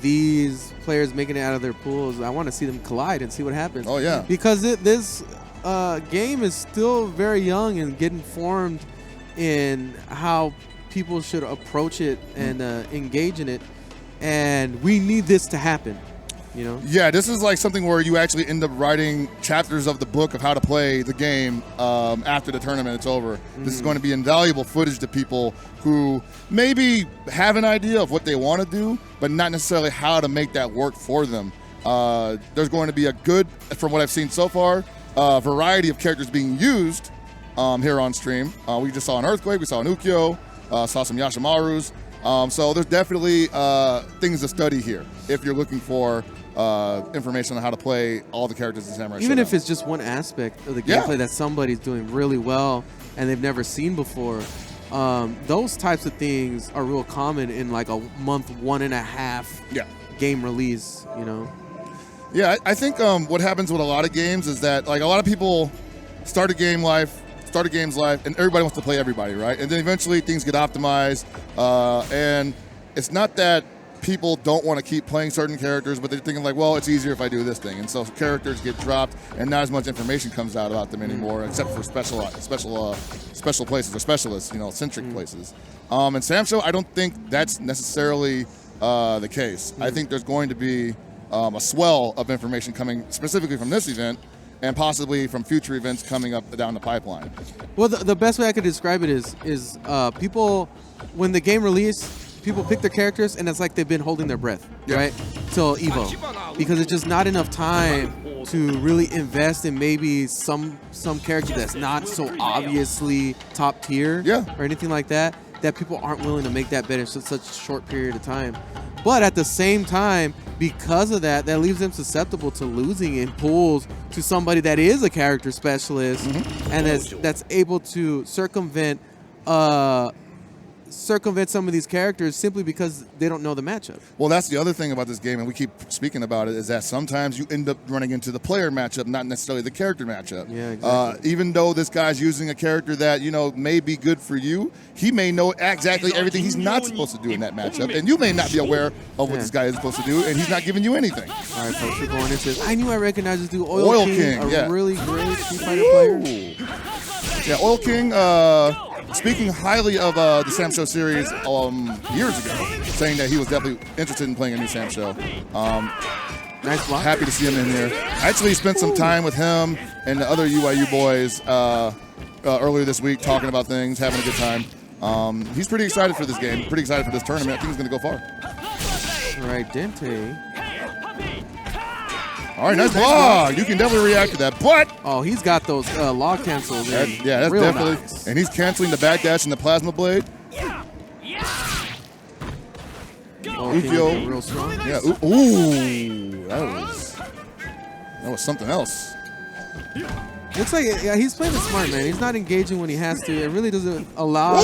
these players making it out of their pools. I want to see them collide and see what happens. Oh, yeah. Because this game is still very young and getting formed in how people should approach it and engage in it. And we need this to happen, you know? Yeah, this is like something where you actually end up writing chapters of the book of how to play the game after the tournament is over. This is going to be invaluable footage to people who maybe have an idea of what they want to do, but not necessarily how to make that work for them. There's going to be a good, from what I've seen so far, variety of characters being used here on stream. We just saw an Earthquake, we saw an Ukyo, saw some Yashimarus. So there's definitely things to study here if you're looking for information on how to play all the characters in Samurai Shodown. Even if it's just one aspect of the gameplay that somebody's doing really well and they've never seen before, those types of things are real common in like a month, 1.5 game release, you know? Yeah, I think what happens with a lot of games is that like a lot of people start a game's life, and everybody wants to play everybody, right? And then eventually things get optimized, and it's not that people don't want to keep playing certain characters, but they're thinking like, well, it's easier if I do this thing. And so characters get dropped, and not as much information comes out about them anymore, except for special places or specialists, you know, centric places. In Samsho, I don't think that's necessarily the case. I think there's going to be a swell of information coming specifically from this event, and possibly from future events coming up down the pipeline. Well, the best way I could describe it is people, when the game released, people pick their characters, and it's like they've been holding their breath, right, till EVO, because it's just not enough time to really invest in maybe some character that's not so obviously top tier or anything like that people aren't willing to make that bet in such a short period of time. But at the same time, because of that leaves them susceptible to losing in pools to somebody that is a character specialist and that's able to circumvent some of these characters simply because they don't know the matchup. Well, that's the other thing about this game, and we keep speaking about it, is that sometimes you end up running into the player matchup, not necessarily the character matchup. Yeah, exactly. Even though this guy's using a character that, you know, may be good for you, he may know exactly everything he's not supposed to do in that matchup, and you may not be aware of what this guy is supposed to do, and he's not giving you anything. All right, folks, we're going into this. I knew I recognized this dude, Oil King, a really great Street Fighter player. Yeah, Oil King, speaking highly of the Samsho series years ago, saying that he was definitely interested in playing a new Samsho. Nice block. Happy to see him in here. I actually spent some time with him and the other UIU boys earlier this week talking about things, having a good time. He's pretty excited for this game, pretty excited for this tournament. I think he's going to go far. All right, Dente. All right, nice block. You can definitely react to that, but he's got those log cancels. That's definitely nice. And he's canceling the backdash and the plasma blade. Ukyo. Real strong. Yeah. Ooh, that was something else. Looks like he's playing it smart, man. He's not engaging when he has to. It really doesn't allow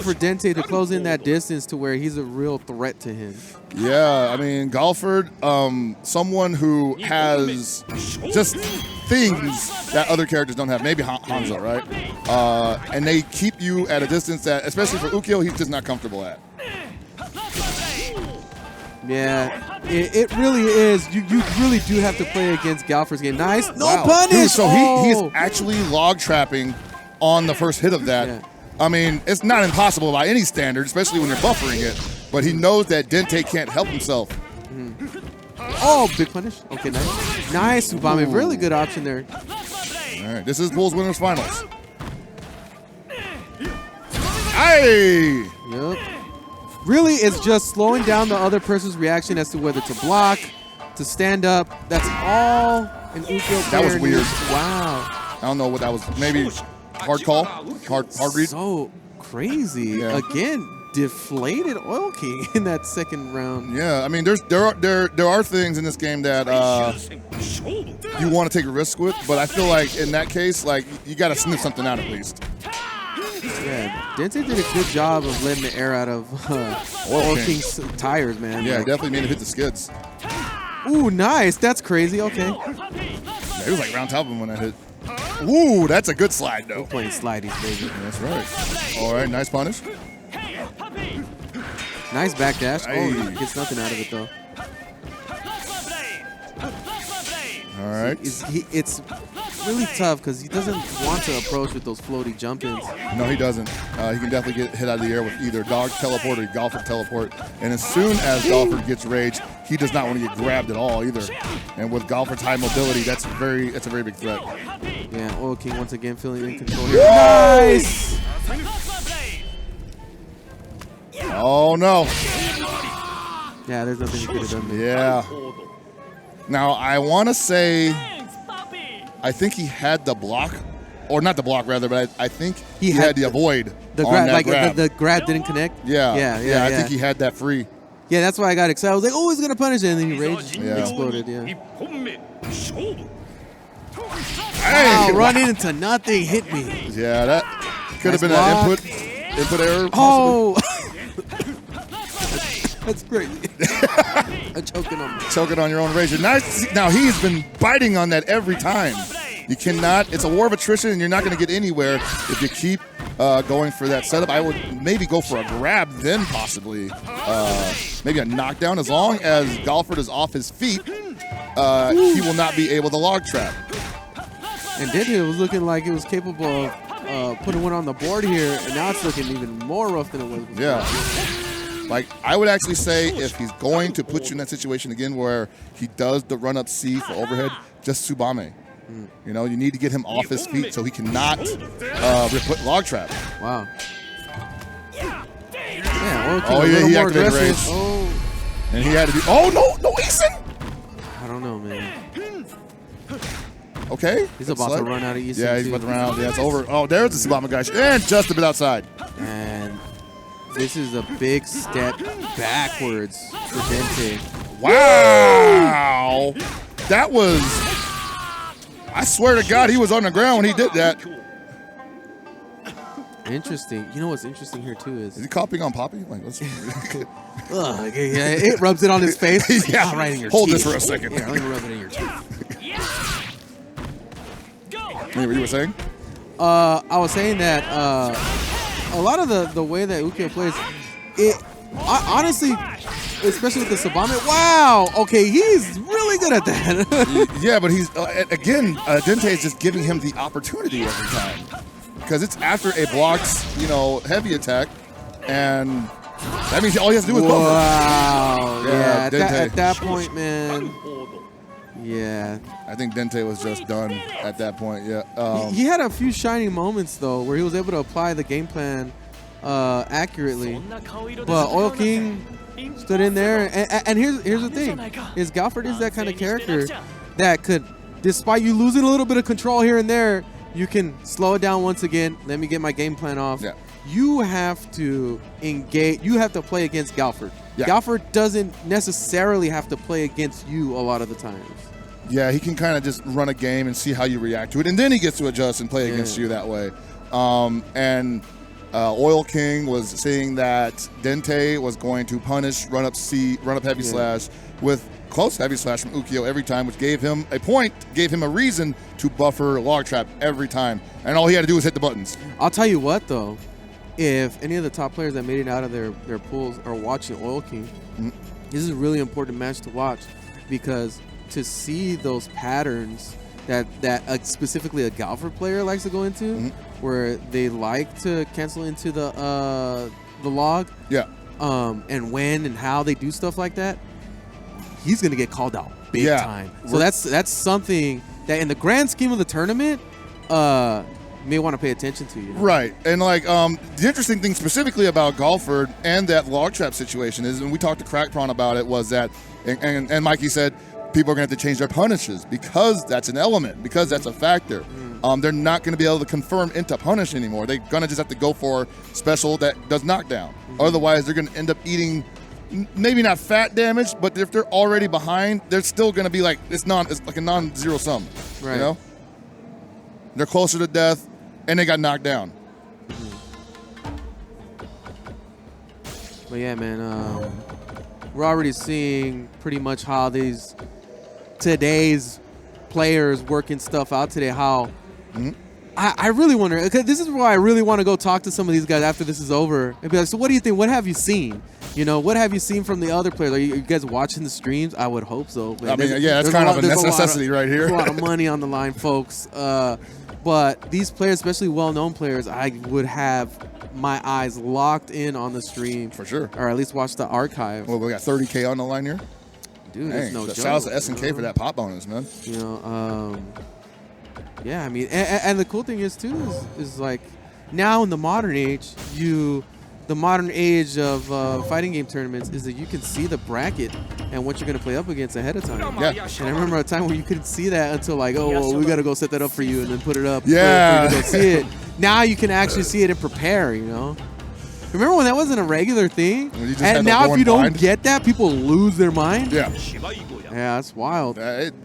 for Dente to close in that distance to where he's a real threat to him. Yeah, I mean, Golford, someone who has just things that other characters don't have. Maybe Hanzo, right? And they keep you at a distance that, especially for Ukyo, he's just not comfortable at. Yeah, it really is. You really do have to play against Galford's game. Nice. No punish. Dude, so he's actually log trapping on the first hit of that. Yeah. I mean, it's not impossible by any standard, especially when you're buffering it. But he knows that Dente can't help himself. Oh, big punish. Okay, nice. Nice, Subame. Really good option there. All right, this is Bulls Winners Finals. Hey! Yep. Really, it's just slowing down the other person's reaction as to whether to block, to stand up. That's all an Ukyo player That was weird. needs. Wow. I don't know what that was. Maybe hard call? Hard read? So crazy. Yeah. Again, deflated Oil King in that second round. Yeah, I mean, there are things in this game that you want to take a risk with, but I feel like in that case, like you got to sniff something out at least. Yeah, Dente did a good job of letting the air out of Oil King's tires, man. Yeah, definitely made it hit the skids. Ooh, nice. That's crazy. Okay. Yeah, it was like round top of him when I hit. Ooh, that's a good slide, though. We're playing slideys, baby. That's right. All right, nice punish. Nice backdash. Hey. Oh, he gets nothing out of it, though. All right. It's really tough because he doesn't want to approach with those floaty jump-ins. No, he doesn't. He can definitely get hit out of the air with either dog teleport or Golford teleport. And as soon as Golford gets rage, he does not want to get grabbed at all either. And with Golford's high mobility, that's a very big threat. Yeah, Oil King once again feeling in control here. Nice! Oh, no. Yeah, there's nothing he could have done there. Yeah. Now, I want to say, I think he had the block, or not the block rather, but I think he had the avoid the on that grab. The grab didn't connect? Yeah. I think he had that free. Yeah, that's why I got excited. I was like, oh, he's going to punish it, and then he raged and Yeah. exploded, yeah. Hey, Wow, running into nothing hit me. Yeah, that could have been block. an input error. Oh! That's great. Choking on your own razor. Nice. Now, he's been biting on that every time. You cannot, it's a war of attrition, and you're not going to get anywhere if you keep going for that setup. I would maybe go for a grab, then possibly maybe a knockdown. As long as Golford is off his feet, he will not be able to log trap. And Dente was looking like it was capable of putting one on the board here, and now it's looking even more rough than it was before. Yeah. Like, I would actually say if he's going to put you in that situation again where he does the run-up C for overhead, just Subame. You know, you need to get him off his feet so he cannot log trap. Wow. Yeah, Oh, yeah, he activated rage. Oh. And he had to be, oh, no, Eason! I don't know, man. Okay. He's about to run out of Eason. Yeah, he's about to run out. Yeah, it's over. Oh, there's the Subame guy. And just a bit outside. And this is a big step backwards for Dente. Wow. That was, I swear to God, he was on the ground when he did that. Interesting. You know what's interesting here, too, is he copying on Poppy? Like, let's yeah, it rubs it on his face. Yeah, right in your hold teeth. this for a second. Yeah, let me rub it in your teeth. What you were saying? I was saying that a lot of the way that Ukyo plays, honestly, especially with the Subame, wow, okay, he's really good at that. Yeah, but he's, again, Dente is just giving him the opportunity every time. Because it's after a blocked, heavy attack, and that means all he has to do is buffer. Wow. Yeah, Dente. at that point, man. Yeah. I think Dente was just done at that point, yeah. He had a few shining moments, though, where he was able to apply the game plan accurately. But Oil King stood in there. And here's the thing, is Golford is that kind of character that could, despite you losing a little bit of control here and there, you can slow it down once again. Let me get my game plan off. Yeah. you have to engage. You have to play against Galford. Yeah. Galford doesn't necessarily have to play against you a lot of the times. Yeah, he can kind of just run a game and see how you react to it, and then he gets to adjust and play against you that way. Oil King was saying that Dente was going to punish run up heavy slash with close heavy slash from Ukyo every time, which gave him a point, gave him a reason to buffer log trap every time, and all he had to do was hit the buttons. I'll tell you what, though, if any of the top players that made it out of their pools are watching Oil King, this is a really important match to watch, because to see those patterns that specifically a Galford player likes to go into, where they like to cancel into the log, and when and how they do stuff like that, he's gonna get called out big time. So that's something that in the grand scheme of the tournament, may want to pay attention to. You know? Right, and like the interesting thing specifically about Galford and that log trap situation is, and we talked to Crackprawn about it, was that, and Mikey said, people are going to have to change their punishes because that's an element, because that's a factor. They're not going to be able to confirm into punish anymore. They're going to just have to go for special that does knockdown. Otherwise, they're going to end up eating maybe not fat damage, but if they're already behind, they're still going to be like, it's like a non-zero sum. Right. You know? They're closer to death, and they got knocked down. But yeah, man, we're already seeing pretty much how today's players working stuff out today. How I really wonder, because this is why I really want to go talk to some of these guys after this is over and be like, so what do you think? What have you seen? You know, what have you seen from the other players? Are you guys watching the streams? I would hope so. I mean, yeah, that's kind of a necessity right here. There's a lot of money on the line, folks. But these players, especially well-known players, I would have my eyes locked in on the stream. For sure. Or at least watch the archive. Well, we got 30K on the line here. Dude, it's no joke. Shout out to SNK for that pop bonus, man. You know, yeah, I mean, and the cool thing is, too, is like, now in the modern age, the modern age of fighting game tournaments is that you can see the bracket and what you're going to play up against ahead of time. Yeah. And I remember a time where you couldn't see that until like, oh, well, we got to go set that up for you and then put it up. Yeah. For you to go see it. Now you can actually see it and prepare, you know? Remember when that wasn't a regular thing? And now if you don't get that, people lose their mind? Yeah. Yeah, that's wild.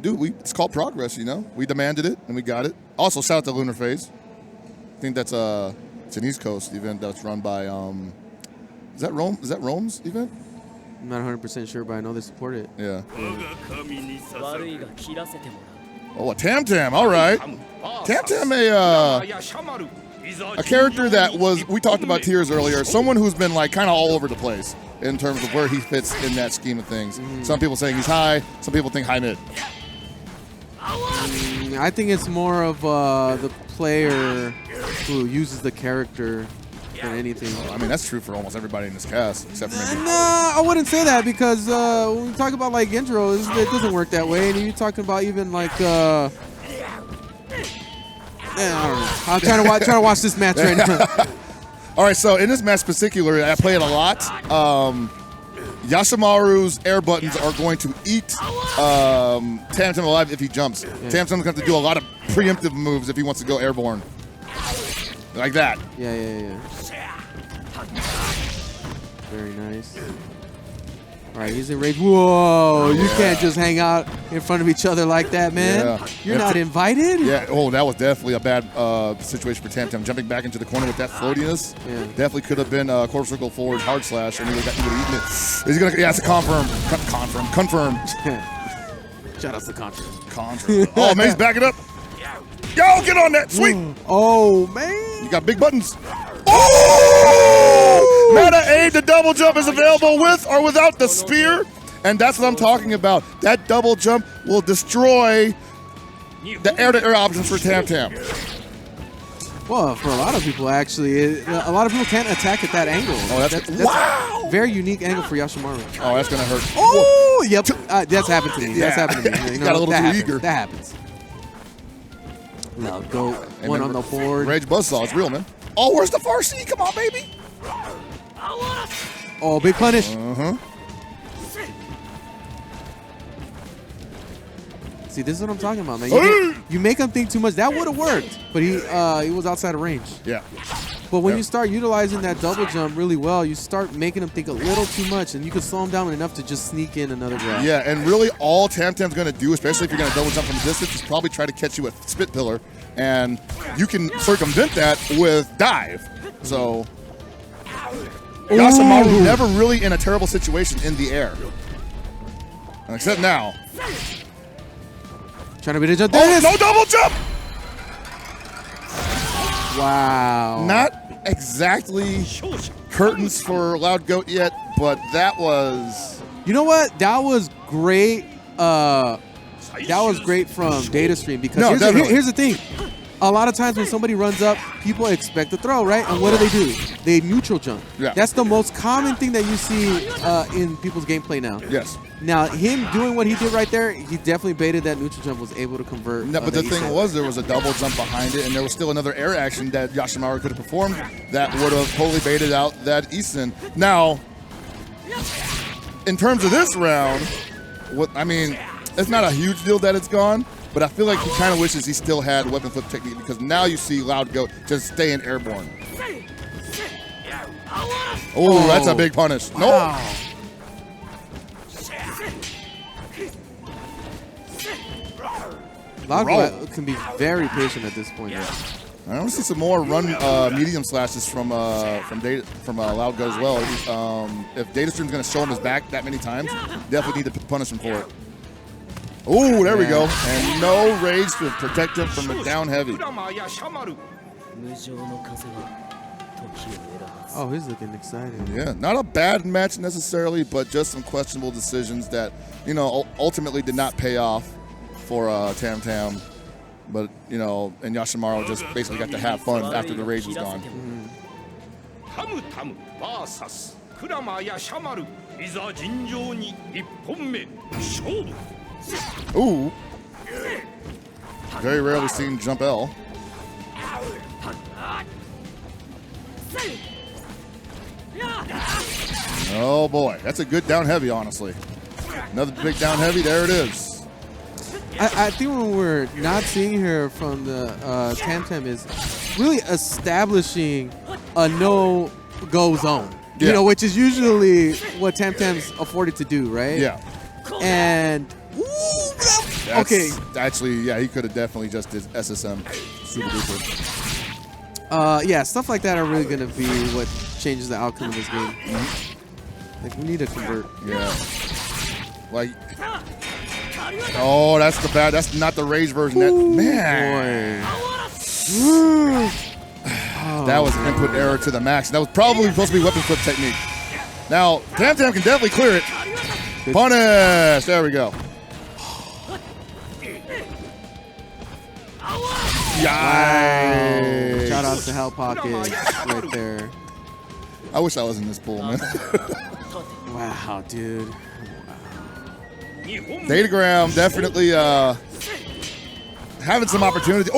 Dude, it's called progress, you know? We demanded it, and we got it. Also, shout out to Lunar Phase. I think that's it's an East Coast event that's run by, is that Rome's event? I'm not 100% sure, but I know they support it. Yeah. Oh, a Tam Tam, all right. Tam Tam, a character that we talked about tiers earlier, someone who's been like kind of all over the place in terms of where he fits in that scheme of things. Some people saying he's high, some people think high mid. I think it's more of the player who uses the character than anything. I mean, that's true for almost everybody in this cast, except for maybe. Nah, I wouldn't say that, because when we talk about like intro, it doesn't work that way. And you're talking about even like, I don't know. I'm trying to watch this match right now. All right, so in this match particularly, I play it a lot. Yashimaru's air buttons are going to eat Tam Tam alive if he jumps. Yeah. Tam Tam's going to have to do a lot of preemptive moves if he wants to go airborne. Like that. Yeah. Very nice. All right, he's in rage. Whoa, you can't just hang out in front of each other like that, man. Yeah. You're not invited? Yeah, that was definitely a bad situation for Tam Tam. Jumping back into the corner with that floatiness. Yeah. Definitely could have been a quarter circle forward hard slash, and he would have eaten it. Is he gonna? Yeah, it's a confirm. Confirm. Shout out to Contra. Oh, man, he's backing up. Yo, get on that. Sweet. Oh, man. You got big buttons. Oh! Meta aid, the double jump is available with or without the spear. And that's what I'm talking about. That double jump will destroy the air-to-air options for Tam Tam. Well, for a lot of people, actually, a lot of people can't attack at that angle. Oh, that's wow! A very unique angle for Yashimaru. Oh, that's gonna hurt. Oh, yep. That's happened to me. Yeah. That's happened to me. You know, got a little too eager. That happens. No, go one on the board. Rage Buzzsaw, it's real, man. Oh, where's the far C? Come on, baby. Oh, big punish. See, this is what I'm talking about, man. You make him think too much. That would have worked, but he was outside of range. Yeah. But when you start utilizing that double jump really well, you start making him think a little too much, and you can slow him down enough to just sneak in another grab. Yeah, and really all Tam-Tam's going to do, especially if you're going to double jump from distance, is probably try to catch you with Spit Pillar, and you can circumvent that with Dive. So Yashimaru never really in a terrible situation in the air. Except now. Trying to beat a jump. Oh, no double jump! Wow. Not exactly curtains for Loud Goat yet, but that was... You know what? That was great. That was great from Data Stream because here's the thing. A lot of times when somebody runs up, people expect a throw, right? And what do? They neutral jump. Yeah. That's the most common thing that you see in people's gameplay now. Yes. Now, him doing what he did right there, he definitely baited that neutral jump, was able to convert. No, but the thing was, there was a double jump behind it, and there was still another air action that Yashimaru could have performed that would have totally baited out that Eason. Now, in terms of this round, it's not a huge deal that it's gone, but I feel like he kind of wishes he still had weapon flip technique because now you see Loud Goat just staying airborne. Oh, that's a big punish. Wow. No. Loud Goat can be very patient at this point. I want to see some more run medium slashes from Loud Goat as well. If Data Stream's going to show him his back that many times, definitely need to punish him for it. Oh, there we go. And no rage to protect him from the down heavy. Oh, he's looking excited. Yeah, not a bad match necessarily, but just some questionable decisions that, ultimately did not pay off for Tam-Tam. But, and Yashimaru just basically got to have fun after the rage was gone. Ooh. Very rarely seen jump L. Oh boy, that's a good down heavy, honestly. Another big down heavy, there it is. I think what we're not seeing here from the Tam-Tam is really establishing a no-go zone, which is usually what Tam-Tam's afforded to do, right? Yeah. And, okay. Actually, yeah, he could have definitely just did SSM super duper. Yeah, stuff like that are really going to be what changes the outcome of this game. Like, we need to convert. Yeah. Like... Oh, that's not the rage version. Man. That was an input error to the max. That was probably supposed to be weapon flip technique. Now, Tam-Tam can definitely clear it. Punish. There we go. Yikes. Shout out to Hell Pocket right there. I wish I was in this pool, man. Wow, dude. Datagram definitely having some opportunity.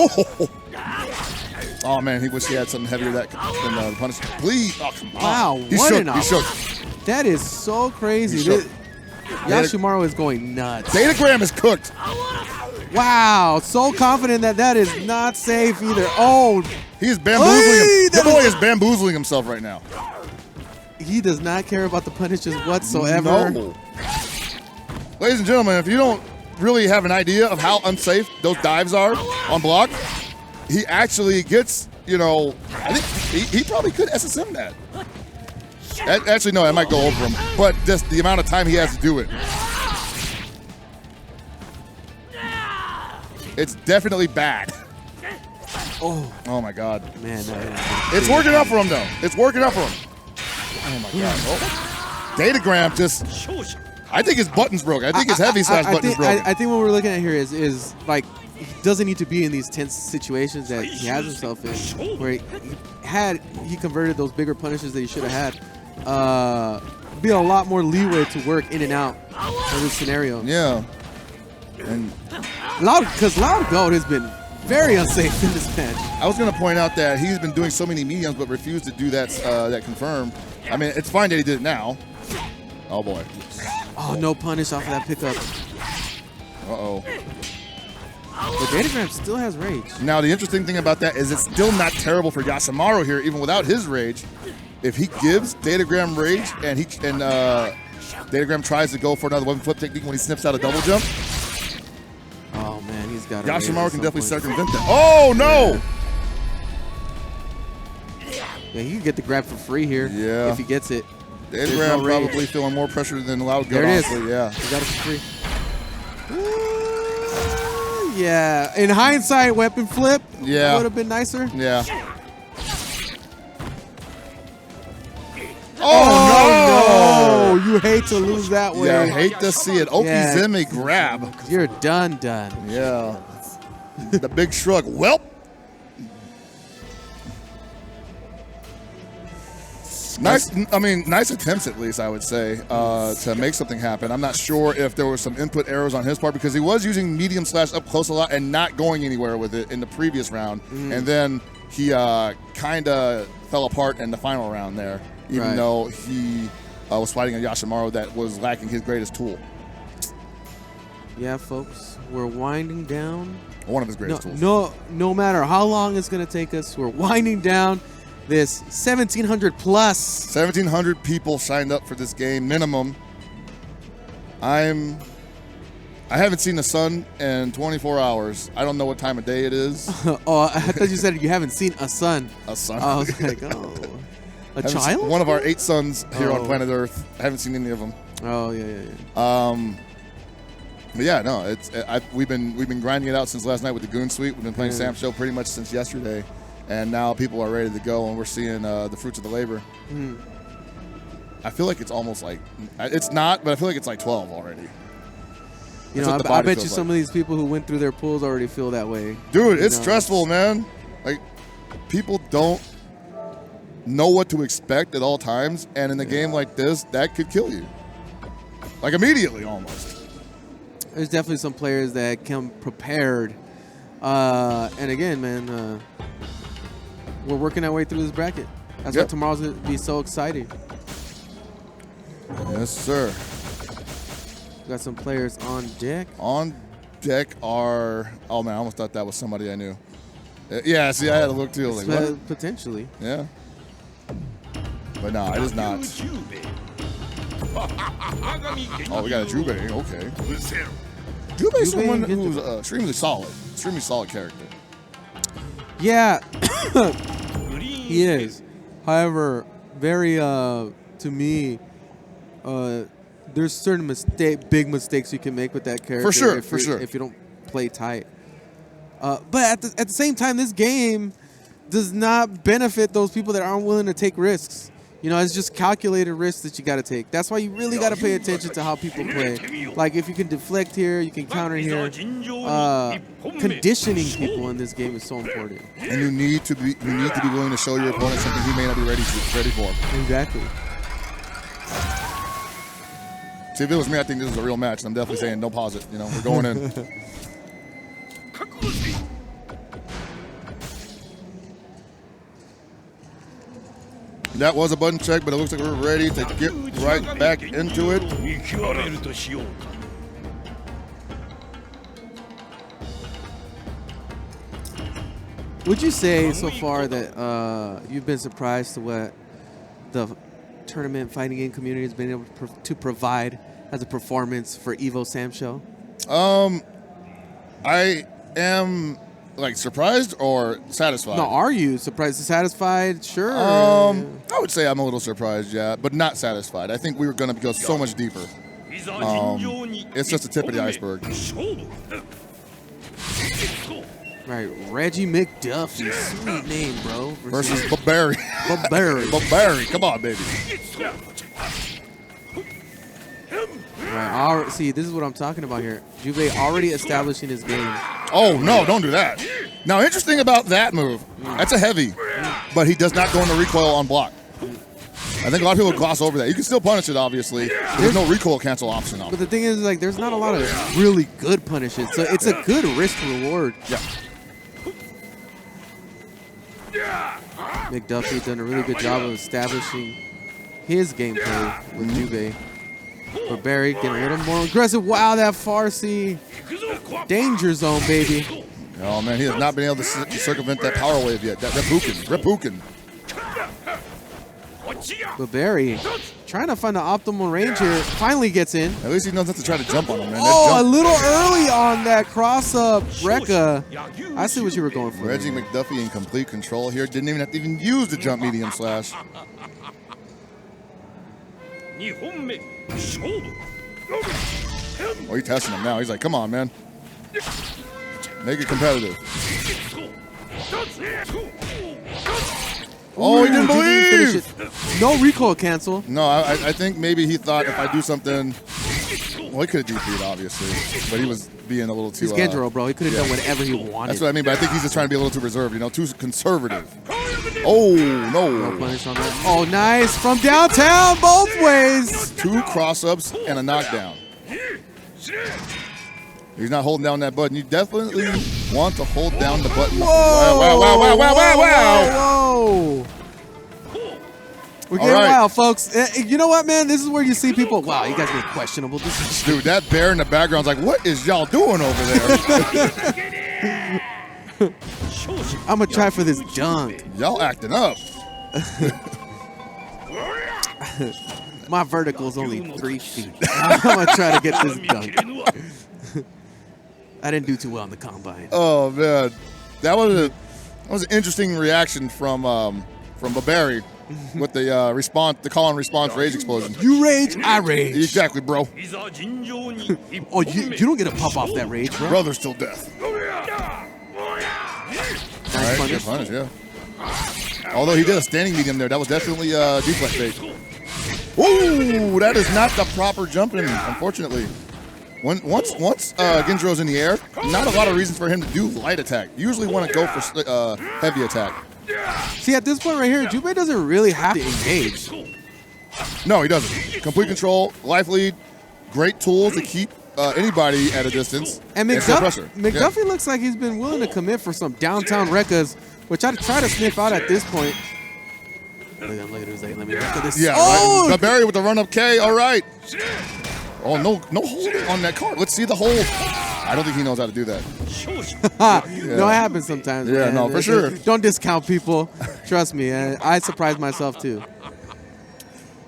Oh man, he wish he had something heavier than the punish. Please, oh, come on. Wow, He shook. That is so crazy. Yashimaru is going nuts. Datagram is cooked. Wow, so confident that is not safe either. Oh, he's bamboozling. The boy is bamboozling himself right now. He does not care about the punishes whatsoever. No. Ladies and gentlemen, if you don't really have an idea of how unsafe those dives are on block, he actually gets, I think he probably could SSM that. Actually, no, I might go over him, but just the amount of time he has to do it. It's definitely bad. Oh my God. Man, it's working out for him, though. It's working out for him. Oh my God. Datagram just... I think his button's broke. I think his heavy slash button's broken. I think what we're looking at here is like he doesn't need to be in these tense situations that he has himself in, where he converted those bigger punishes that he should have had. Be a lot more leeway to work in and out of this scenario. Yeah. And Loud Goat has been very unsafe in this match. I was going to point out that he's been doing so many mediums but refused to do that confirm. I mean, it's fine that he did it now. Oh boy. Oh, no punish off of that pickup. Uh-oh. But Datagram still has rage. Now, the interesting thing about that is it's still not terrible for Yashimaru here, even without his rage. If he gives Datagram rage and Datagram tries to go for another weapon flip technique when he snips out a double jump, oh man, he's got. Yashimaru can definitely circumvent that. Oh no! Yeah, he can get the grab for free here. Yeah, if he gets it. Datagram probably feeling more pressure than Loud Good. There it honestly. is. Yeah, he got it for free. Yeah, in hindsight, weapon flip. Yeah, would have been nicer. Yeah. Oh, no! You hate to lose that way. Yeah, I hate to see it. Okizeme grab. You're done. Yeah. The big shrug. Welp. Nice. I mean, nice attempts at least, I would say, to make something happen. I'm not sure if there were some input errors on his part because he was using medium slash up close a lot and not going anywhere with it in the previous round. And then he kind of fell apart in the final round there, even though he was fighting a Yashimaru that was lacking his greatest tool. Yeah, folks, we're winding down. One of his greatest tools. No matter how long it's going to take us, we're winding down. This 1,700 plus. 1,700 people signed up for this game minimum. I haven't seen the sun in 24 hours. I don't know what time of day it is. Oh, I thought you said you haven't seen a sun. A sun. I was like, oh, a child? One of our 8 suns here on planet Earth. I haven't seen any of them. Oh yeah. But yeah, no, we've been grinding it out since last night with the Goon Suite. We've been playing Sam Show pretty much since yesterday. And now people are ready to go, and we're seeing the fruits of the labor. I feel like it's almost like it's not, but I feel like it's like 12 already. You know, I bet you some of these people who went through their pools already feel that way. Dude, it's stressful, man. Like, people don't know what to expect at all times, and in a game like this, that could kill you. Like, immediately, almost. There's definitely some players that come prepared. And again, man, we're working our way through this bracket. That's why tomorrow's going to be so exciting. Yes, sir. We got some players on deck. On deck are... Oh, man, I almost thought that was somebody I knew. Yeah, see, I had to look, too. Like, what? Potentially. Yeah. But no, it is not. Oh, we got a Jubei. Okay. Jubei is someone who's extremely solid character. Yeah, he is. However, very to me, there's certain big mistakes you can make with that character. For sure. If you don't play tight. But at the same time, this game does not benefit those people that aren't willing to take risks. You know, it's just calculated risks that you got to take. That's why you really got to pay attention to how people play. Like, if you can deflect here, you can counter here. Conditioning people in this game is so important. And you need to be willing to show your opponent something he may not be ready for. Exactly. See, if it was me, I think this is a real match. I'm definitely saying don't pause it. You know, we're going in. That was a button check, but it looks like we're ready to get right back into it. Would you say so far that you've been surprised to what the tournament fighting game community has been able to provide as a performance for EVO Sam Show? I am... Like, surprised or satisfied? No, are you surprised? Satisfied? Sure. I would say I'm a little surprised, yeah, but not satisfied. I think we were going to go so much deeper. It's just the tip of the iceberg. Right, Reggie McDuffie, sweet name, bro. Versus Babari. Babari, come on, baby. Right, see, this is what I'm talking about here. Jubei already establishing his game. Oh, no, don't do that. Now, interesting about that move, that's a heavy, but he does not go into recoil on block. I think a lot of people gloss over that. You can still punish it, obviously. There's no recoil cancel option. But the thing is, like, there's not a lot of really good punishes, so it's a good risk-reward. Yeah. McDuffie done a really good job of establishing his gameplay with Jubei. But Barry getting a little more aggressive. Wow, that Farsi danger zone, baby. Oh, man, he has not been able to circumvent that power wave yet. That Reppuken. But Barry trying to find the optimal range here. Finally gets in. At least he knows not to try to jump on him, man. Oh, a little early on that cross-up, Rekka. I see what you were going for. Reggie McDuffie in complete control here. Didn't even have to even use the jump medium slash. Oh, he's testing him now. He's like, come on, man. Make it competitive. Oh, he didn't believe! No recoil cancel. No, I think maybe he thought if I do something... Well, he could have DP'd, obviously. But he was being a little too... He's Genjiro, bro. He could have done whatever he wanted. That's what I mean, but I think he's just trying to be a little too reserved, you know, too conservative. Oh, no. No punish on that. Oh, nice. From downtown, both ways. 2 cross-ups and a knockdown. He's not holding down that button. You definitely want to hold down the button. Whoa. Wow. We're getting wild, folks. You know what, man? This is where you see people. Wow, you guys get questionable. Dude, that bear in the background's like, what is y'all doing over there? I'm going to try for this dunk. Y'all acting up. My vertical is only 3 feet. I'm going to try to get this dunk. I didn't do too well in the combine. Oh, man. That was an interesting reaction from Barry with the response, the call and response rage explosion. You rage, I rage. Exactly, bro. Oh, you don't get to pop off that rage, bro. Brother's still death. Nice punish. Good punish, yeah. Although he did a standing medium there, that was definitely deflect bait. Ooh, that is not the proper jumping, unfortunately. Once Genjiro's in the air, not a lot of reasons for him to do light attack. Usually want to go for heavy attack. See, at this point right here, Jubei doesn't really have to engage. No, he doesn't. Complete control, life lead, great tools to keep anybody at a distance. And McDuffie looks like he's been willing to commit for some downtown Rekkas, which I try to sniff out at this point. Look at him, let me look at this. Yeah, oh! Right. The Barry with the run-up K, all right. Oh, no holding on that card. Let's see the hold. I don't think he knows how to do that. No, it happens sometimes. Yeah, man. no, for sure. Don't discount people. Trust me, I surprised myself too.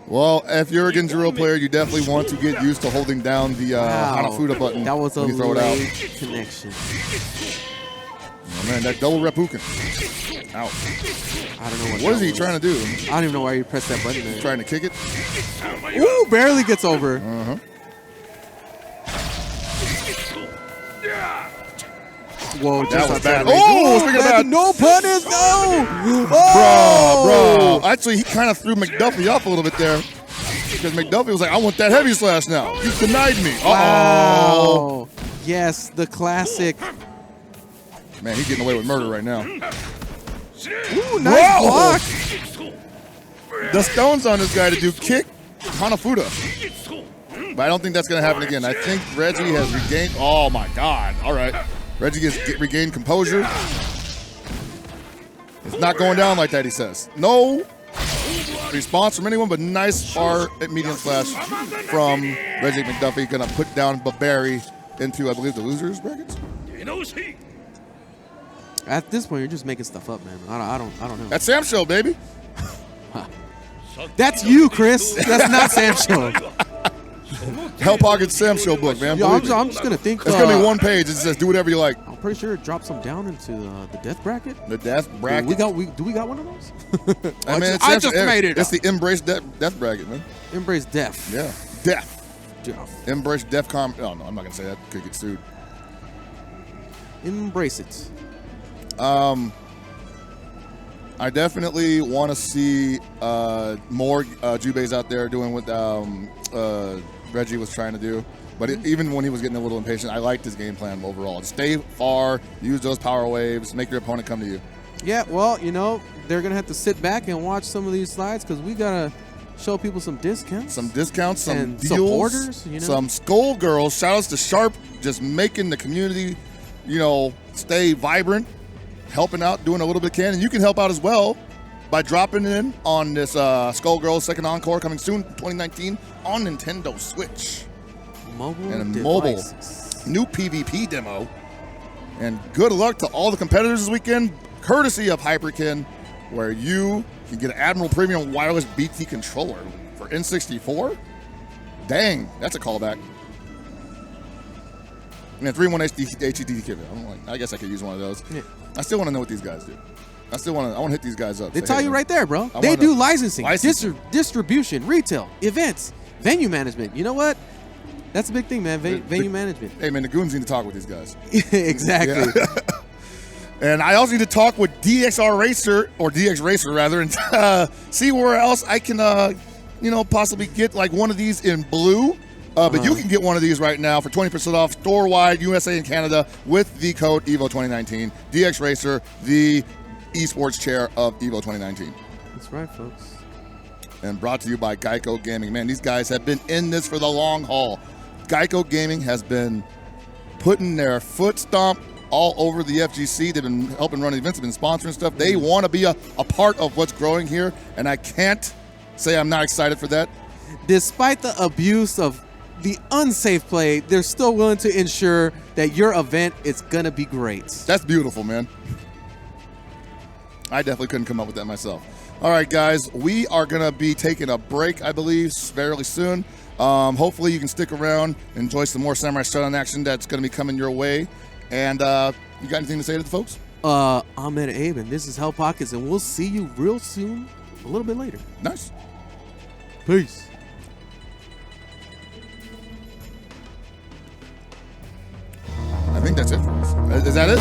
Well, if you're a Genjiro player, you definitely want to get used to holding down the Hanafuda button. That was a late connection. Oh, man, that double Reppuken. Ow. I don't know what is he trying to do? I don't even know why you pressed that button. Trying to kick it? Ooh, barely gets over. Uh-huh. Whoa, that was bad. Oh, speaking of bad. No punish, no! Oh! Bro. Actually, he kind of threw McDuffie up a little bit there. Because McDuffie was like, I want that heavy slash now. You denied me. Wow. Yes, the classic. Man, he's getting away with murder right now. Ooh, nice block. The stones on this guy to do kick Hanafuda. But I don't think that's going to happen again. I think Reggie has regained. Oh, my God. All right. Reggie has regained composure. It's not going down like that, he says. No response from anyone, but nice far medium slash from Reggie McDuffie. Going to put down Barry into, I believe, the losers brackets. At this point, you're just making stuff up, man. I don't know. That's Sam Show, baby. That's you, Chris. That's not Sam Show. Hell Pocket Sam Show book, man. Yo, I'm just going to think. It's going to be one page. It says do whatever you like. I'm pretty sure it drops them down into the death bracket. The death bracket? Do we got one of those? I mean, I just made it. It's the Embrace Death bracket, man. Embrace Death. Yeah. Death. Embrace Defcom. Oh, no, I'm not going to say that. Could get sued. Embrace it. I definitely want to see more Jubeis out there doing what Reggie was trying to do. But even when he was getting a little impatient, I liked his game plan overall. Stay far, use those power waves, make your opponent come to you. Yeah, well, you know, they're going to have to sit back and watch some of these slides because we got to show people some discounts. Some deals, supporters, you know? Some Skull Girls. Shout-outs to Sharp, just making the community, you know, stay vibrant, helping out, doing a little bit can. And you can help out as well by dropping in on this Skullgirls Second Encore coming soon, 2019, on Nintendo Switch. Mobile And a devices. mobile new PvP demo. And good luck to all the competitors this weekend, courtesy of Hyperkin, where you can get an Admiral Premium Wireless BT controller for N64. Dang, that's a callback. And 3-1 HDD kit. I guess I could use one of those. Yeah. I still want to know what these guys do. I want to hit these guys up. They tell you right there, bro. They do licensing. Distribution, retail, events, venue management. You know what? That's a big thing, man. Venue management. Hey, man, the goons need to talk with these guys. Exactly. Yeah. And I also need to talk with DX Racer rather, and see where else I can, possibly get like one of these in blue. But you can get one of these right now for 20% off store-wide, USA and Canada, with the code EVO 2019. DX Racer, the esports chair of EVO 2019. That's right, folks. And brought to you by Geico Gaming. Man, these guys have been in this for the long haul. Geico Gaming has been putting their foot stomp all over the FGC. They've been helping run events, they've been sponsoring stuff. They want to be a part of what's growing here, and I can't say I'm not excited for that. Despite the abuse of the unsafe play, they're still willing to ensure that your event is going to be great. That's beautiful, man. I definitely couldn't come up with that myself. All right, guys, we are going to be taking a break, I believe, fairly soon. Hopefully you can stick around, enjoy some more Samurai Shodown action that's going to be coming your way. And you got anything to say to the folks? I'm Ed Abe, and this is Hell Pockets, and we'll see you real soon, a little bit later. Nice. Peace. I think that's it for us. Is that it?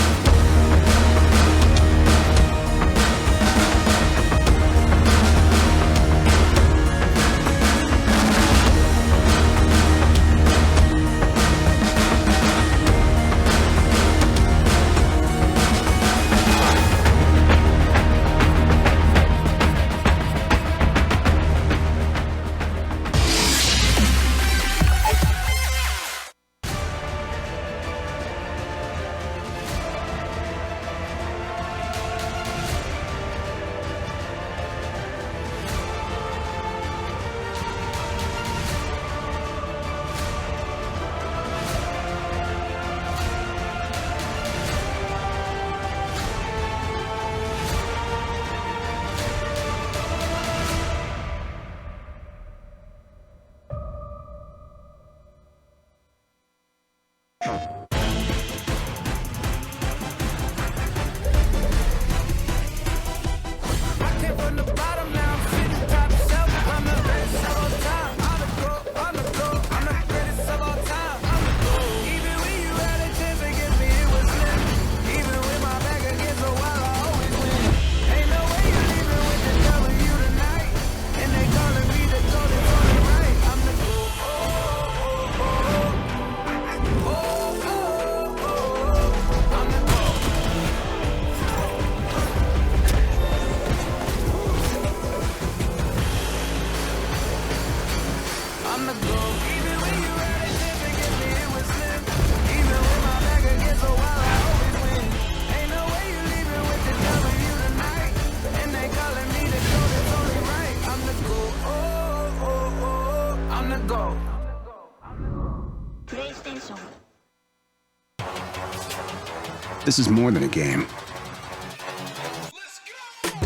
This is more than a game.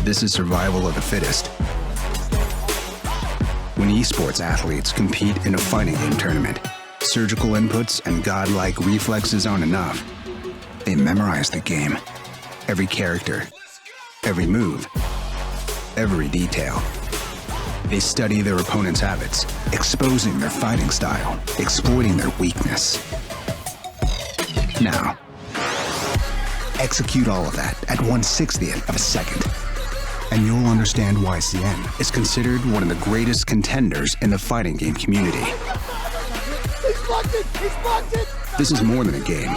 This is survival of the fittest. When esports athletes compete in a fighting game tournament, surgical inputs and godlike reflexes aren't enough. They memorize the game. Every character, every move, every detail. They study their opponent's habits, exposing their fighting style, exploiting their weakness. Now, execute all of that at 1/60th of a second, and you'll understand why CN is considered one of the greatest contenders in the fighting game community. He's blocked it! He's blocked it! This is more than a game.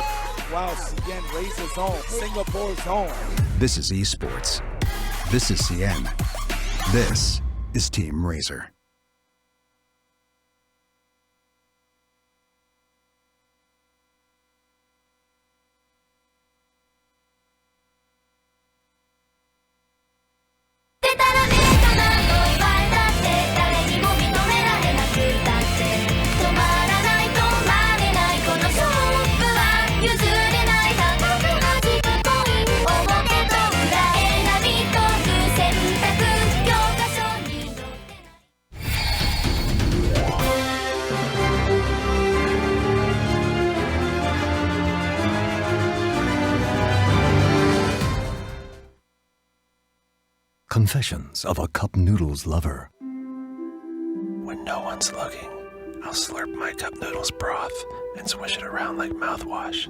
Wow, CN raises home. Singapore's home. This is esports. This is CN. This is Team Razor. Get that Confessions of a Cup Noodles Lover. When no one's looking, I'll slurp my cup noodles broth and swish it around like mouthwash.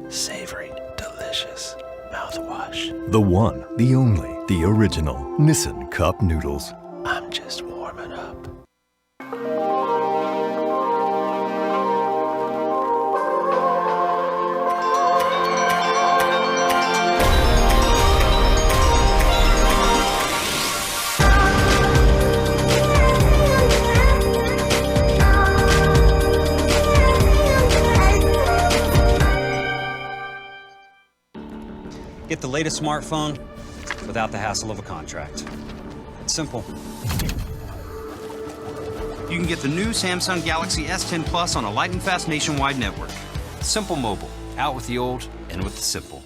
Savory, delicious mouthwash. The one, the only, the original Nissin Cup Noodles. I'm just warming up. Get the latest smartphone without the hassle of a contract. It's simple. You can get the new Samsung Galaxy S10 Plus on a light and fast nationwide network. Simple Mobile. Out with the old, in with the simple.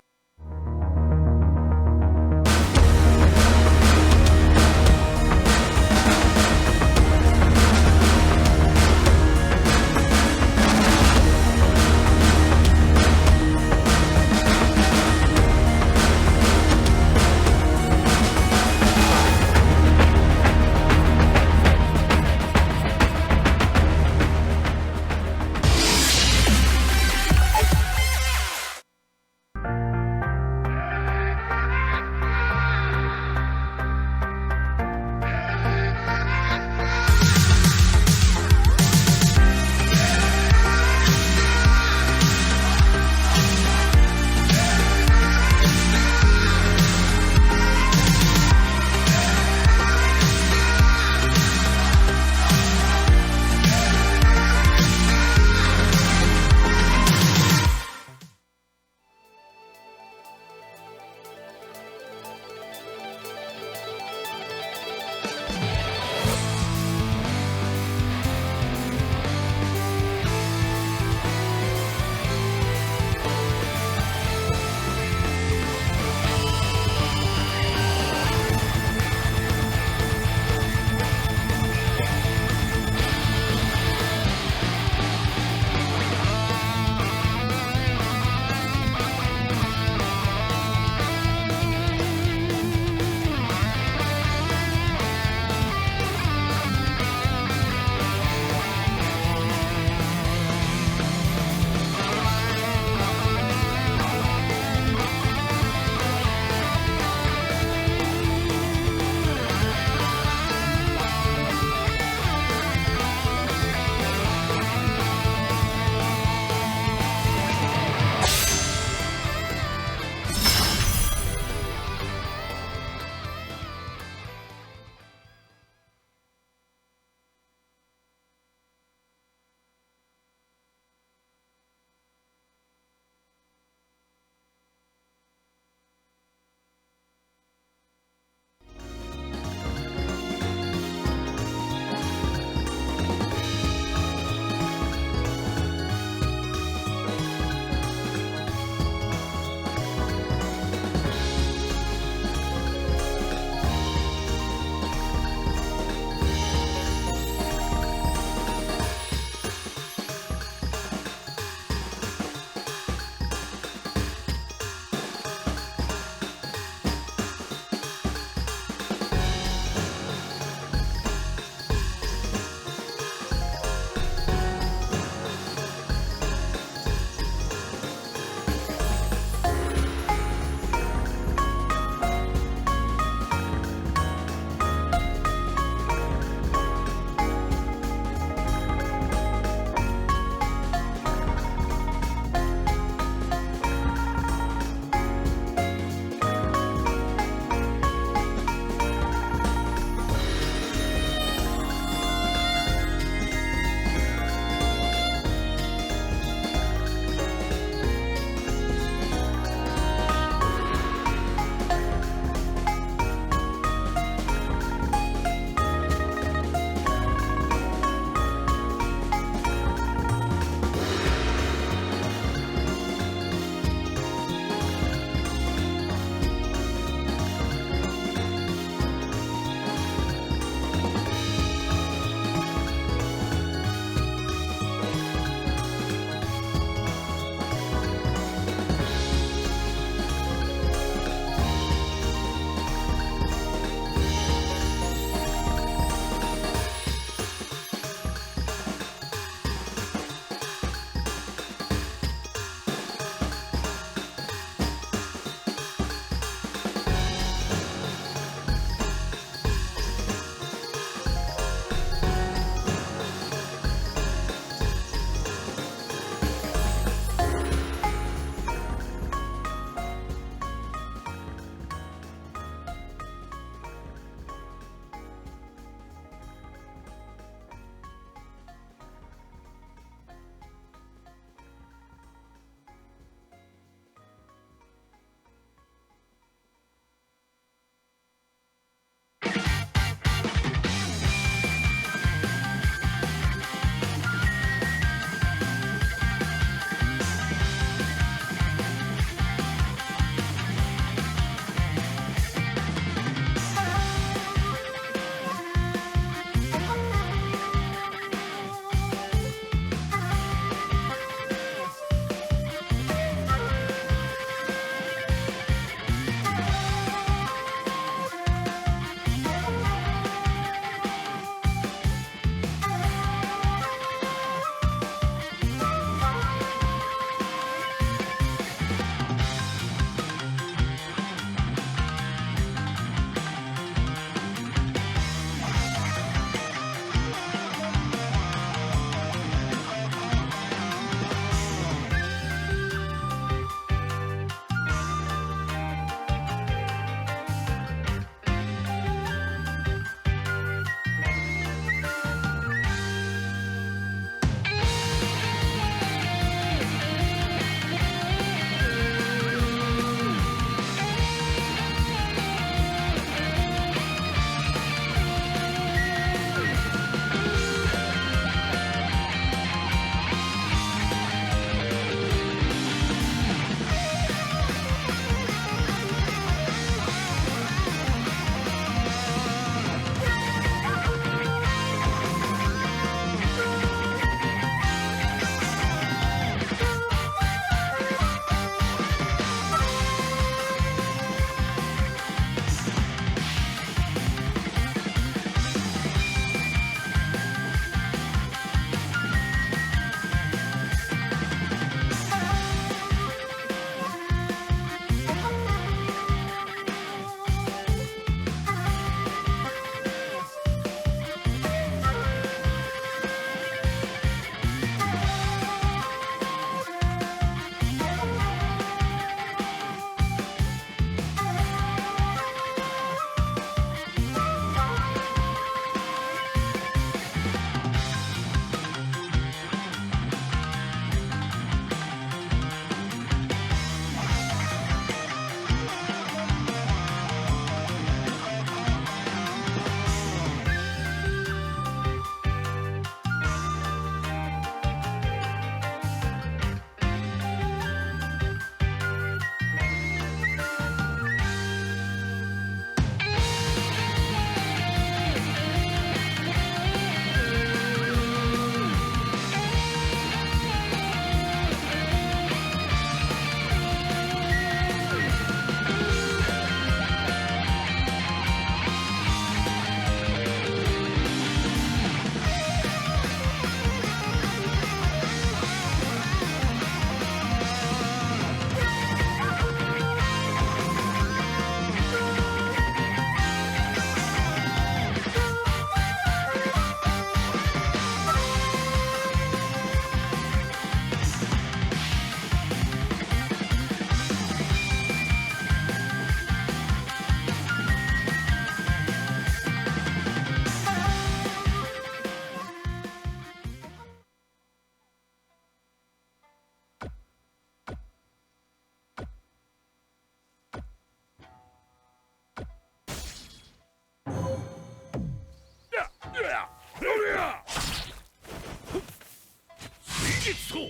All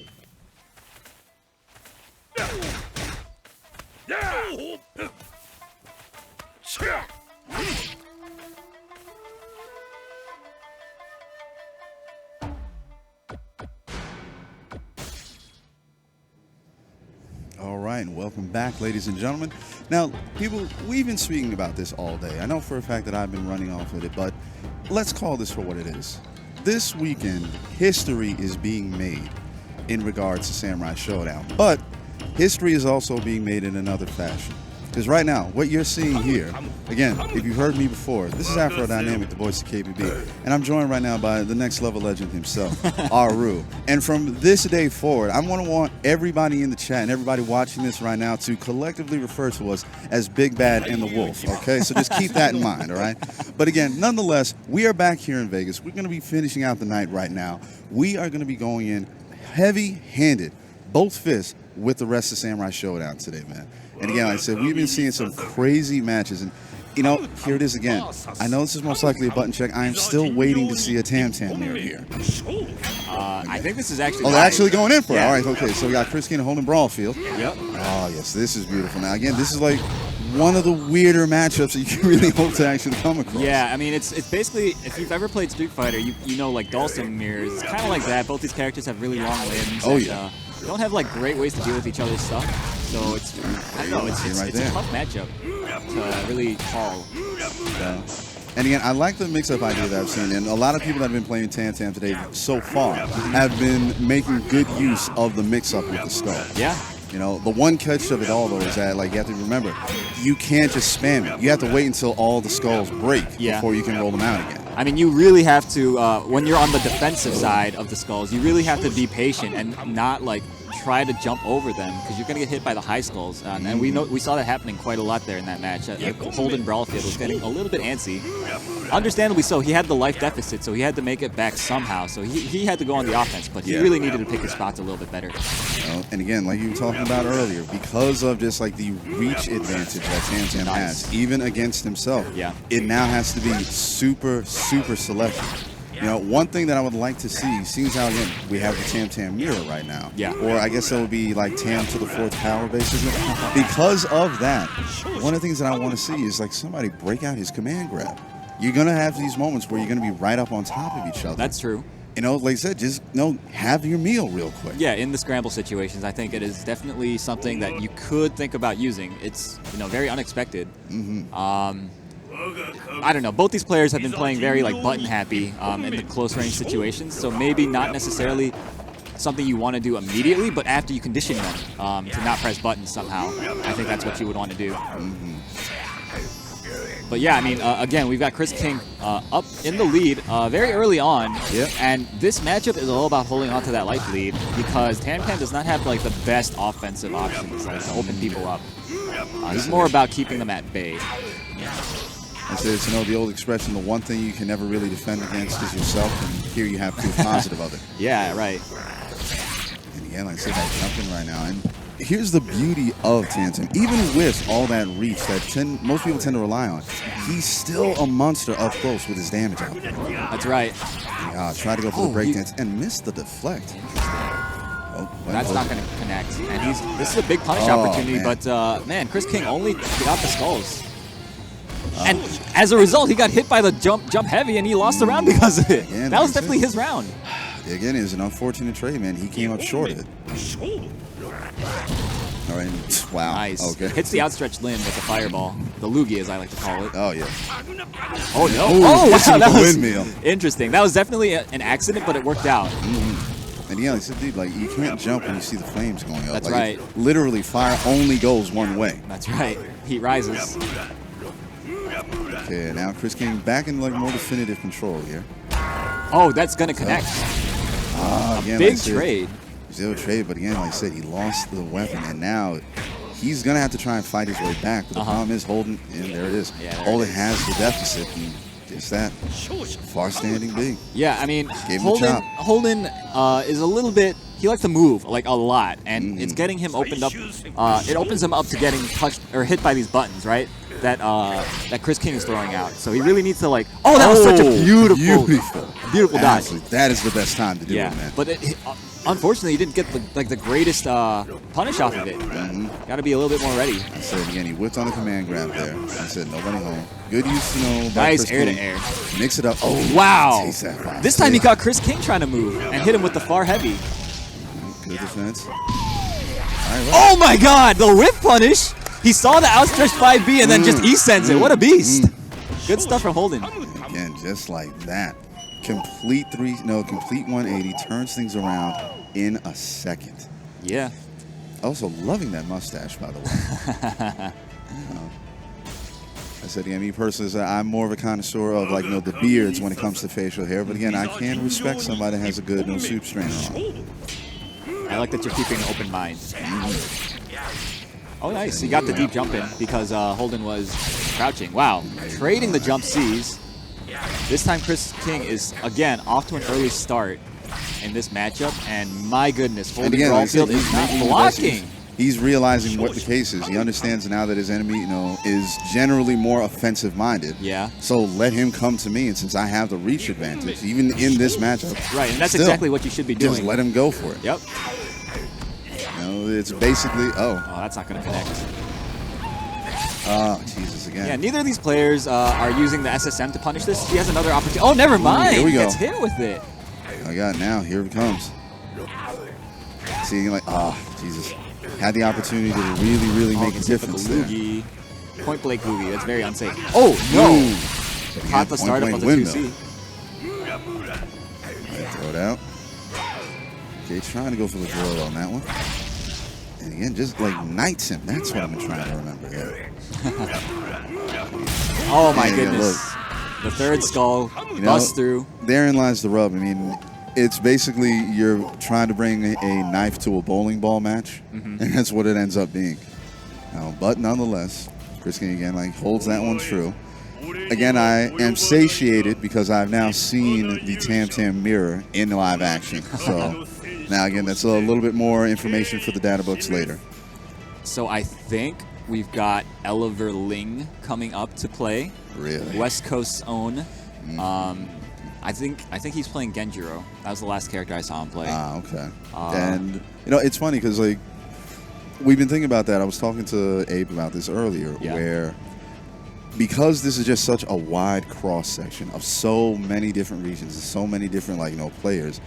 right, and welcome back, ladies and gentlemen. Now, people, we've been speaking about this all day. I know for a fact that I've been running off with it, but let's call this for what it is. This weekend, history is being made in regards to Samurai Shodown, but history is also being made in another fashion. Because right now, what you're seeing here, again, if you've heard me before, this is Afro Dynamic, the voice of KBB, and I'm joined right now by the next level legend himself, Aru. And from this day forward, I want everybody in the chat and everybody watching this right now to collectively refer to us as Big Bad and the Wolf, okay? So just keep that in mind, all right? But again, nonetheless, we are back here in Vegas. We're going to be finishing out the night right now. We are going to be going in heavy-handed, both fists, with the rest of Samurai Shodown today, man. And again, like I said, we've been seeing some crazy matches. And, you know, here it is again. I know this is most likely a button check. I am still waiting to see a Tam mirror here. I think this is actually... Oh, they're actually going in for it. Yeah. All right, okay. So we got Chris King holding Brawlfield. Yep. Oh, yes, this is beautiful. Now, again, this is like one of the weirder matchups that you can really hope to actually come across. Yeah, I mean, it's basically, if you've ever played Street Fighter, you know, like Dhalsim mirrors. It's kind of like that. Both these characters have really long limbs. Oh, and, yeah. don't have like great ways to deal with each other's stuff. So it's, I don't know, it's a tough matchup to really call. Yeah. And again, I like the mix-up idea that I've seen, and a lot of people that have been playing Tam today so far have been making good use of the mix-up with the skull. Yeah. You know, the one catch of it all, though, is that, like, you have to remember, you can't just spam it. You have to wait until all the skulls break before you can roll them out again. I mean, you really have to, when you're on the defensive side of the skulls, you really have to be patient and not, like, try to jump over them because you're going to get hit by the high skulls. And we saw that happening quite a lot there in that match. Holden Brawlfield was getting a little bit antsy. Understandably so. He had the life deficit, so he had to make it back somehow. So he had to go on the offense, but he really needed to pick his spots a little bit better. And again, like you were talking about earlier, because of just like the reach advantage that Tam has, even against himself, it now has to be super, super selective. You know, one thing that I would like to see, seems how, again, we have the Tam mirror right now. Yeah. Or I guess that would be like Tam to the 4th power, basically. Because of that, one of the things that I want to see is like somebody break out his command grab. You're going to have these moments where you're going to be right up on top of each other. That's true. You know, like I said, just, you know, have your meal real quick. Yeah, in the scramble situations, I think it is definitely something that you could think about using. It's, you know, very unexpected. I don't know. Both these players have been playing very like button happy in the close range situations, so maybe not necessarily something you want to do immediately, but after you condition them to not press buttons somehow, I think that's what you would want to do. But yeah, I mean, again, we've got Chris King up in the lead very early on, and this matchup is all about holding on to that life lead because Tam does not have like the best offensive options like to open people up. It's more about keeping them at bay. It's, you know, the old expression, the one thing you can never really defend against is yourself, and here you have proof positive of it. Yeah, right. And again, like I said, that jumping right now. And here's the beauty of Tam. Even with all that reach that most people tend to rely on, he's still a monster up close with his damage out. That's right. Try to go for the breakdance and miss the deflect. That's not going to connect. And this is a big punish opportunity, but man, Chris King only got the skulls. And as a result, he got hit by the jump heavy, and he lost the round because of it. Again, that was definitely his round. Again, it was an unfortunate trade, man. He came up short of it. All right. Wow. Nice. Okay. Hits the outstretched limb with the fireball. The loogie, as I like to call it. Oh, yeah. Oh, no. Ooh, wow. That was windmill. Interesting. That was definitely an accident, but it worked out. And yeah, like I said, dude, like, you can't jump when you see the flames going up. That's like, right. Literally, fire only goes one way. That's right. Heat rises. Okay, now Chris King back in like more definitive control here. Oh, that's going to connect. Again, big like said, trade. Zero trade, but again, like I said, he lost the weapon, and now he's going to have to try and fight his way back. But the problem is Holden, and there it is. Yeah, Holden has the deficit, and just that far standing big. Yeah, I mean, Gave him the chop. Holden is a little bit, he likes to move like a lot, and it's getting him opened up. It opens him up to getting touched or hit by these buttons, right? That Chris King is throwing out. So he really needs to like. Oh, that was such a beautiful dodge. Honestly, that is the best time to do it, man. But unfortunately, he didn't get the greatest punish off of it. Got to be a little bit more ready. I said again, he whipped on the command grab there. I said nobody home. Good use, Nice air to air. Mix it up. Oh, wow. takes that This time he caught Chris King trying to move and hit him with the far heavy. Good defense. Oh my God, the whip punish. He saw the outstretched 5B and then just E-sends it. What a beast. Good stuff from Holden. Again, just like that. Complete 180, turns things around in a second. Yeah. Also loving that mustache, by the way. I said, again, me personally, I'm more of a connoisseur of the beards when it comes to facial hair. But again, I can respect somebody that has a good soup strainer on. I like that you're keeping an open mind. Oh, nice. He got the deep jump in because Holden was crouching. Wow. Trading the jump C's. This time Chris King is, again, off to an early start in this matchup. And my goodness, Holden Caulfield is not blocking. He's realizing what the case is. He understands now that his enemy, is generally more offensive-minded. Yeah. So let him come to me, and since I have the reach advantage, even in this matchup, right, and that's exactly what you should be doing. Just let him go for it. Yep. It's basically Oh, that's not going to connect. Oh, Jesus, again. Yeah, neither of these players are using the SSM to punish this. He has another opportunity. Oh, never mind. Here we go. He gets hit with it. I got it now. Here it comes. See, Jesus. Had the opportunity to really, really make a difference there. Point blank Googie. That's very unsafe. Oh, no. Caught the startup of the 2C. Throw it out. Okay, trying to go for the drill on that one. And again, just knights him. That's what I've been trying to remember here. Oh, my goodness. The third skull busts through. Therein lies the rub. I mean, it's basically you're trying to bring a knife to a bowling ball match, and that's what it ends up being. But nonetheless, Chris King again holds that one true. Again, I am satiated because I've now seen the Tam Tam mirror in live action. So now again, that's a little bit more information for the data books later. So I think we've got Oliver Ling coming up to play. Really? West Coast's own. I think he's playing Genjiro. That was the last character I saw him play. Ah, okay. And it's funny because we've been thinking about that. I was talking to Abe about this earlier, where because this is just such a wide cross section of so many different regions and so many different players.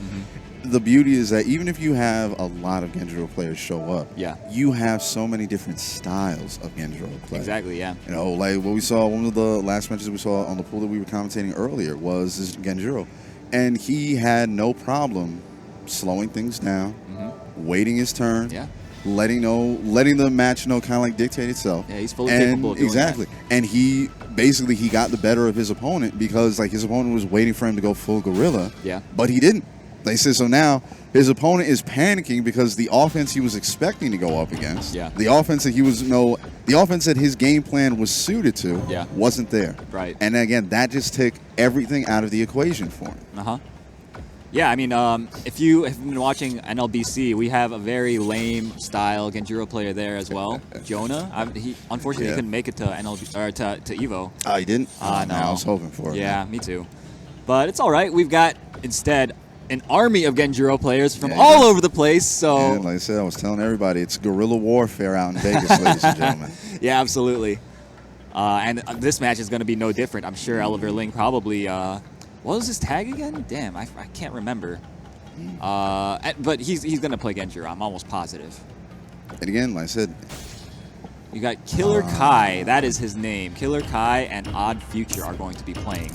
The beauty is that even if you have a lot of Genjiro players show up, you have so many different styles of Genjiro play. Exactly, yeah. What we saw, one of the last matches we saw on the pool that we were commentating earlier was this Genjiro. And he had no problem slowing things down, waiting his turn, letting the match dictate itself. Yeah, he's fully capable of doing that. And he got the better of his opponent because his opponent was waiting for him to go full gorilla. Yeah. But he didn't. They said so now his opponent is panicking because the offense he was expecting to go up against, the offense that the offense that his game plan was suited to, wasn't there. Right. And again, that just took everything out of the equation for him. Yeah, I mean, if you have been watching NLBC, we have a very lame style Genjiro player there as well, Jonah. He unfortunately couldn't make it to to EVO. Oh, he didn't? No. I was hoping for it. Yeah, me too. But it's all right. We've got instead an army of Genjiro players from all over the place. So, like I said, I was telling everybody, it's guerrilla warfare out in Vegas, ladies and gentlemen. Yeah, absolutely. And this match is going to be no different. I'm sure Oliver Ling probably. What was his tag again? Damn, I can't remember. But he's going to play Genjiro. I'm almost positive. And again, like I said, you got Killer Kai. That is his name. Killer Kai and Odd Future are going to be playing.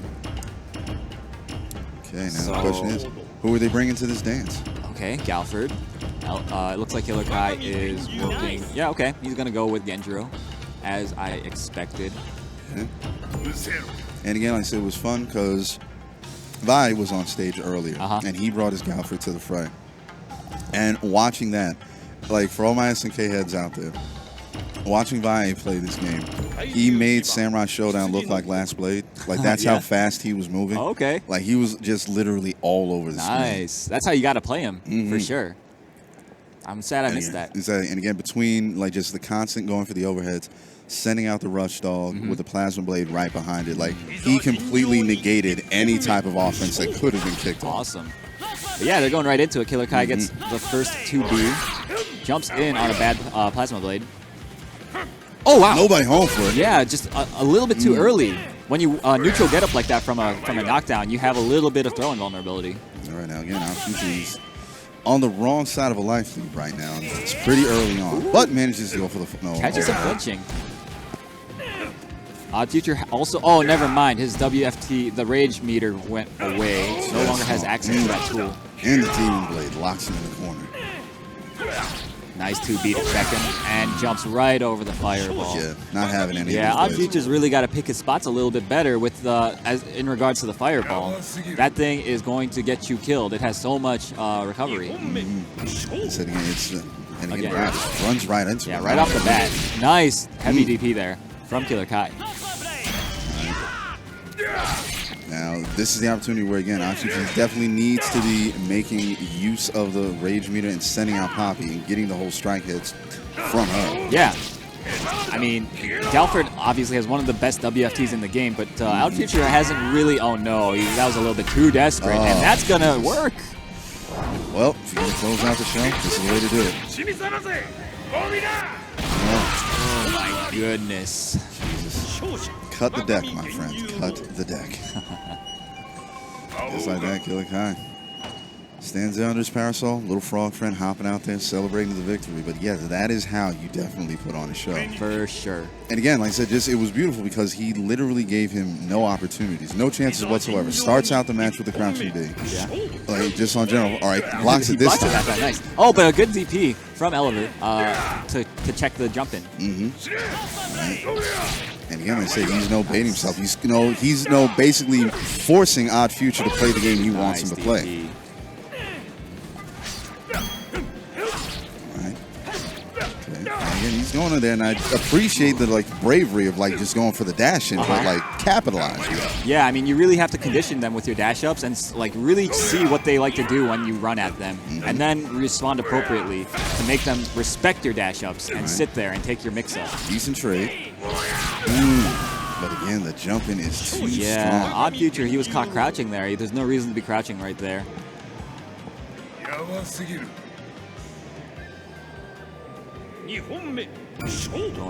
Okay, now the question is, who are they bringing to this dance? Okay, Galford. It looks like Killer Kai is working. Yeah, okay. He's going to go with Genjiro, as I expected. Okay. And again, like I said, it was fun because Vi was on stage earlier, and he brought his Galford to the fray. And watching that, for all my SNK heads out there, watching Vi play this game, he made Samurai Shodown look like Last Blade. That's how fast he was moving. Oh, okay. He was just literally all over the screen. Nice. That's how you got to play him, for sure. I'm sad I missed that. Exactly. And again, between just the constant going for the overheads, sending out the rush dog with the plasma blade right behind it, he completely negated any type of offense that could have been kicked off. Awesome. But yeah, they're going right into it. Killer Kai gets the first 2B, jumps in on a bad Plasma Blade. Oh, wow. Nobody home for it. Yeah, just a little bit too early. When you neutral get up like that from a knockdown, you have a little bit of throwing vulnerability. All right, now again, he's on the wrong side of a life lead right now. It's pretty early on, but manages to go for the no. Catches him flinching. Odd Future also, oh, never mind. His WFT, the rage meter went away. No longer has access to that tool. And the Demon Blade locks him in the corner. Nice 2B to check him, and jumps right over the fireball. Yeah, not having any. Yeah, Odd Future's really got to pick his spots a little bit better with as in regards to the fireball. That thing is going to get you killed. It has so much recovery. So again, it's and again, runs right into it. Yeah, right off the bat. Nice heavy DP there from Killer Kai. Now, this is the opportunity where, again, Odd Future definitely needs to be making use of the rage meter and sending out Poppy and getting the whole strike hits from her. Yeah. I mean, Galford obviously has one of the best WFTs in the game, but Odd Future hasn't really, oh no, that was a little bit too desperate, and that's going to work. Well, if you're going to close out the show, this is the way to do it. Oh my goodness. Jesus. Cut the deck, my friends. Cut the deck. Just like that, Killer Kai stands there under his parasol, little frog friend hopping out there celebrating the victory. But yeah, that is how you definitely put on a show. For sure. And again, like I said, it was beautiful because he literally gave him no opportunities, no chances whatsoever. Starts out the match with the crouching D. Yeah. Like, just on general. All right, blocks it this time. Nice. Oh, but a good DP from Elevator to check the jump in. Right. And again, like I say, he's baiting himself. He's basically forcing Odd Future to play the game he wants him to play. Right. Okay. And again, he's going in there, and I appreciate the bravery of just going for the dash in, but capitalize. Yeah, I mean, you really have to condition them with your dash ups and really see what they like to do when you run at them, and then respond appropriately to make them respect your dash ups and sit there and take your mix up. Decent trade. But again, the jumping is too strong. Odd Future, he was caught crouching there. There's no reason to be crouching right there. Going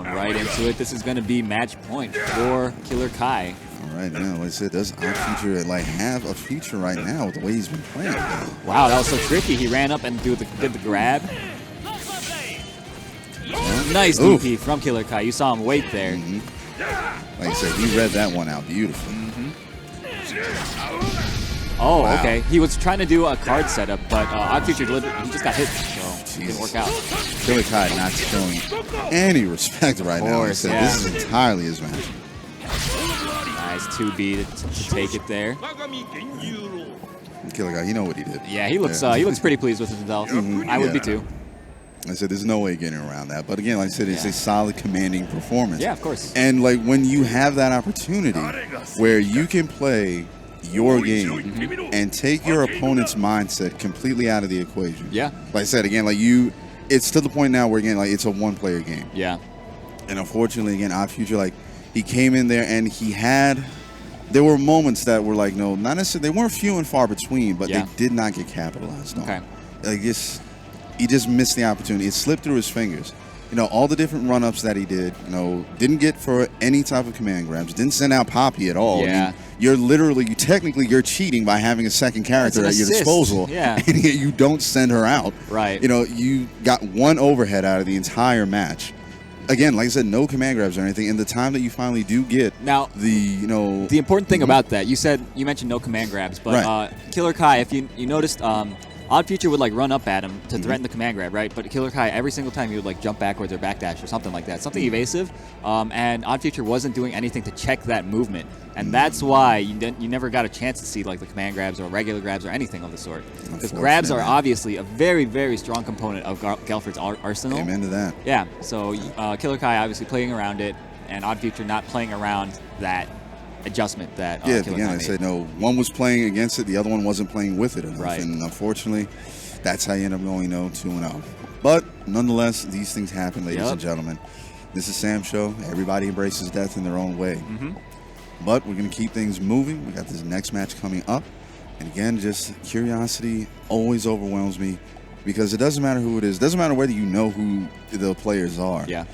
right into it. This is going to be match point for Killer Kai. All right, now, like I said, does Odd Future have a future right now with the way he's been playing? Wow, that was so tricky. He ran up and did the grab. Nice DP from Killer Kai. You saw him wait there. Like I said, he read that one out beautifully. Oh, wow. Okay. He was trying to do a card setup, but Odd Future he just got hit, so it didn't work out. Killer Kai not showing any respect right now. Like I said, this is entirely his match. Nice 2B to take it there. Killer Kai, you know what he did. Yeah, he looks pretty pleased with himself. I would be too. I said there's no way getting around that. But again, like I said, it's a solid commanding performance. Yeah, of course. And when you have that opportunity where you can play your game and take your opponent's mindset completely out of the equation. Yeah. Like I said, again, it's to the point now where, again, it's a one-player game. Yeah. And unfortunately, again, Odd Future, he came in there and there were moments that were no, not necessarily, they weren't few and far between, but they did not get capitalized on. Okay. He just missed the opportunity. It slipped through his fingers. All the different run-ups that he did, didn't get for any type of command grabs, didn't send out Poppy at all. Yeah. I mean, you're cheating by having a second character at your disposal. Yeah. And yet you don't send her out. Right. You got one overhead out of the entire match. Again, like I said, no command grabs or anything. And the time that you finally do get now, the important thing about that, you mentioned no command grabs, but Killer Kai, if you noticed, Odd Future would run up at him to threaten the command grab, right? But Killer Kai, every single time he would jump backwards or backdash or something like that, something evasive. And Odd Future wasn't doing anything to check that movement, and that's why you never got a chance to see the command grabs or regular grabs or anything of the sort. Because grabs are obviously a very, very strong component of Gelford's arsenal. Amen to that. Yeah. So Killer Kai obviously playing around it, and Odd Future not playing around that adjustment that again, I said no. One was playing against it, the other one wasn't playing with it enough, and unfortunately, that's how you end up going 2-0. But nonetheless, these things happen, ladies and gentlemen. This is Sam's show. Everybody embraces death in their own way. But we're going to keep things moving. We got this next match coming up, And again, just curiosity always overwhelms me because it doesn't matter who it is. It doesn't matter whether you know who the players are. Yeah.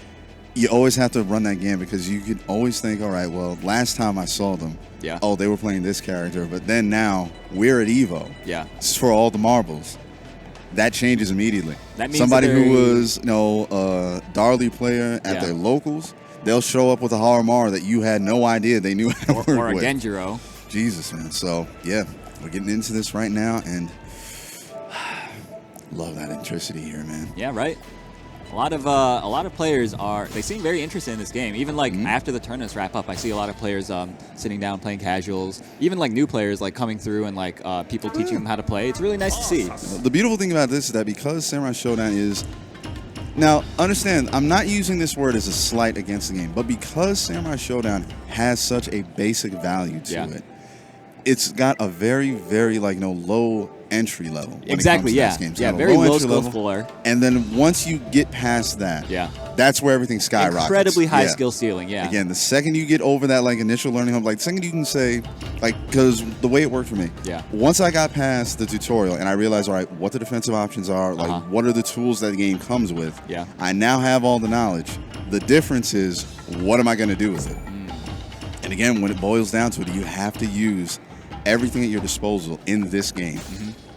You always have to run that game because you can always think, all right, well, last time I saw them, oh, they were playing this character, but then now we're at EVO. Yeah. It's for all the marbles. That changes immediately. That means somebody who was, a Darley player at their locals, they'll show up with a Haramara that you had no idea they knew how to work or a with. Genjiro. Jesus, man. So, yeah, we're getting into this right now, and love that electricity here, man. Yeah, right. A lot of players they seem very interested in this game. Even like after the tournaments wrap up, I see a lot of players sitting down playing casuals. Even like new players like coming through and like people teaching them how to play. It's really nice to see. The beautiful thing about this is that because Samurai Shodown is now understand, I'm not using this word as a slight against the game, but because Samurai Shodown has such a basic value to it, it's got a very, very low entry level. When Exactly, it comes to this game. So very low entry skill level, floor. And then once you get past that, that's where everything skyrockets. Incredibly high skill ceiling, Again, the second you get over that initial learning hump, the second you can say, because the way it worked for me, once I got past the tutorial and I realized, all right, what the defensive options are, what are the tools that the game comes with, I now have all the knowledge. The difference is, what am I going to do with it? And again, when it boils down to it, you have to use everything at your disposal in this game,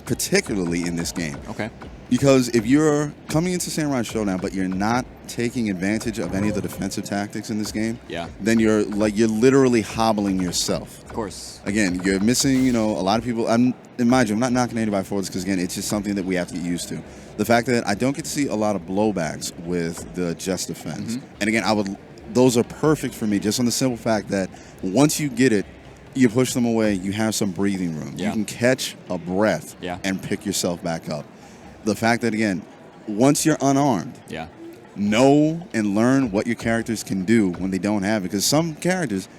particularly in this game. Okay. Because if you're coming into Samurai Shodown, but you're not taking advantage of any of the defensive tactics in this game, then you're literally hobbling yourself. Of course. Again, you're missing, a lot of people. And mind you, I'm not knocking anybody for this because again, it's just something that we have to get used to. The fact that I don't get to see a lot of blowbacks with the just defense, and again, those are perfect for me just on the simple fact that once you get it, you push them away, you have some breathing room. You can catch a breath and pick yourself back up. The fact that, again, once you're unarmed, know and learn what your characters can do when they don't have it. Because some characters,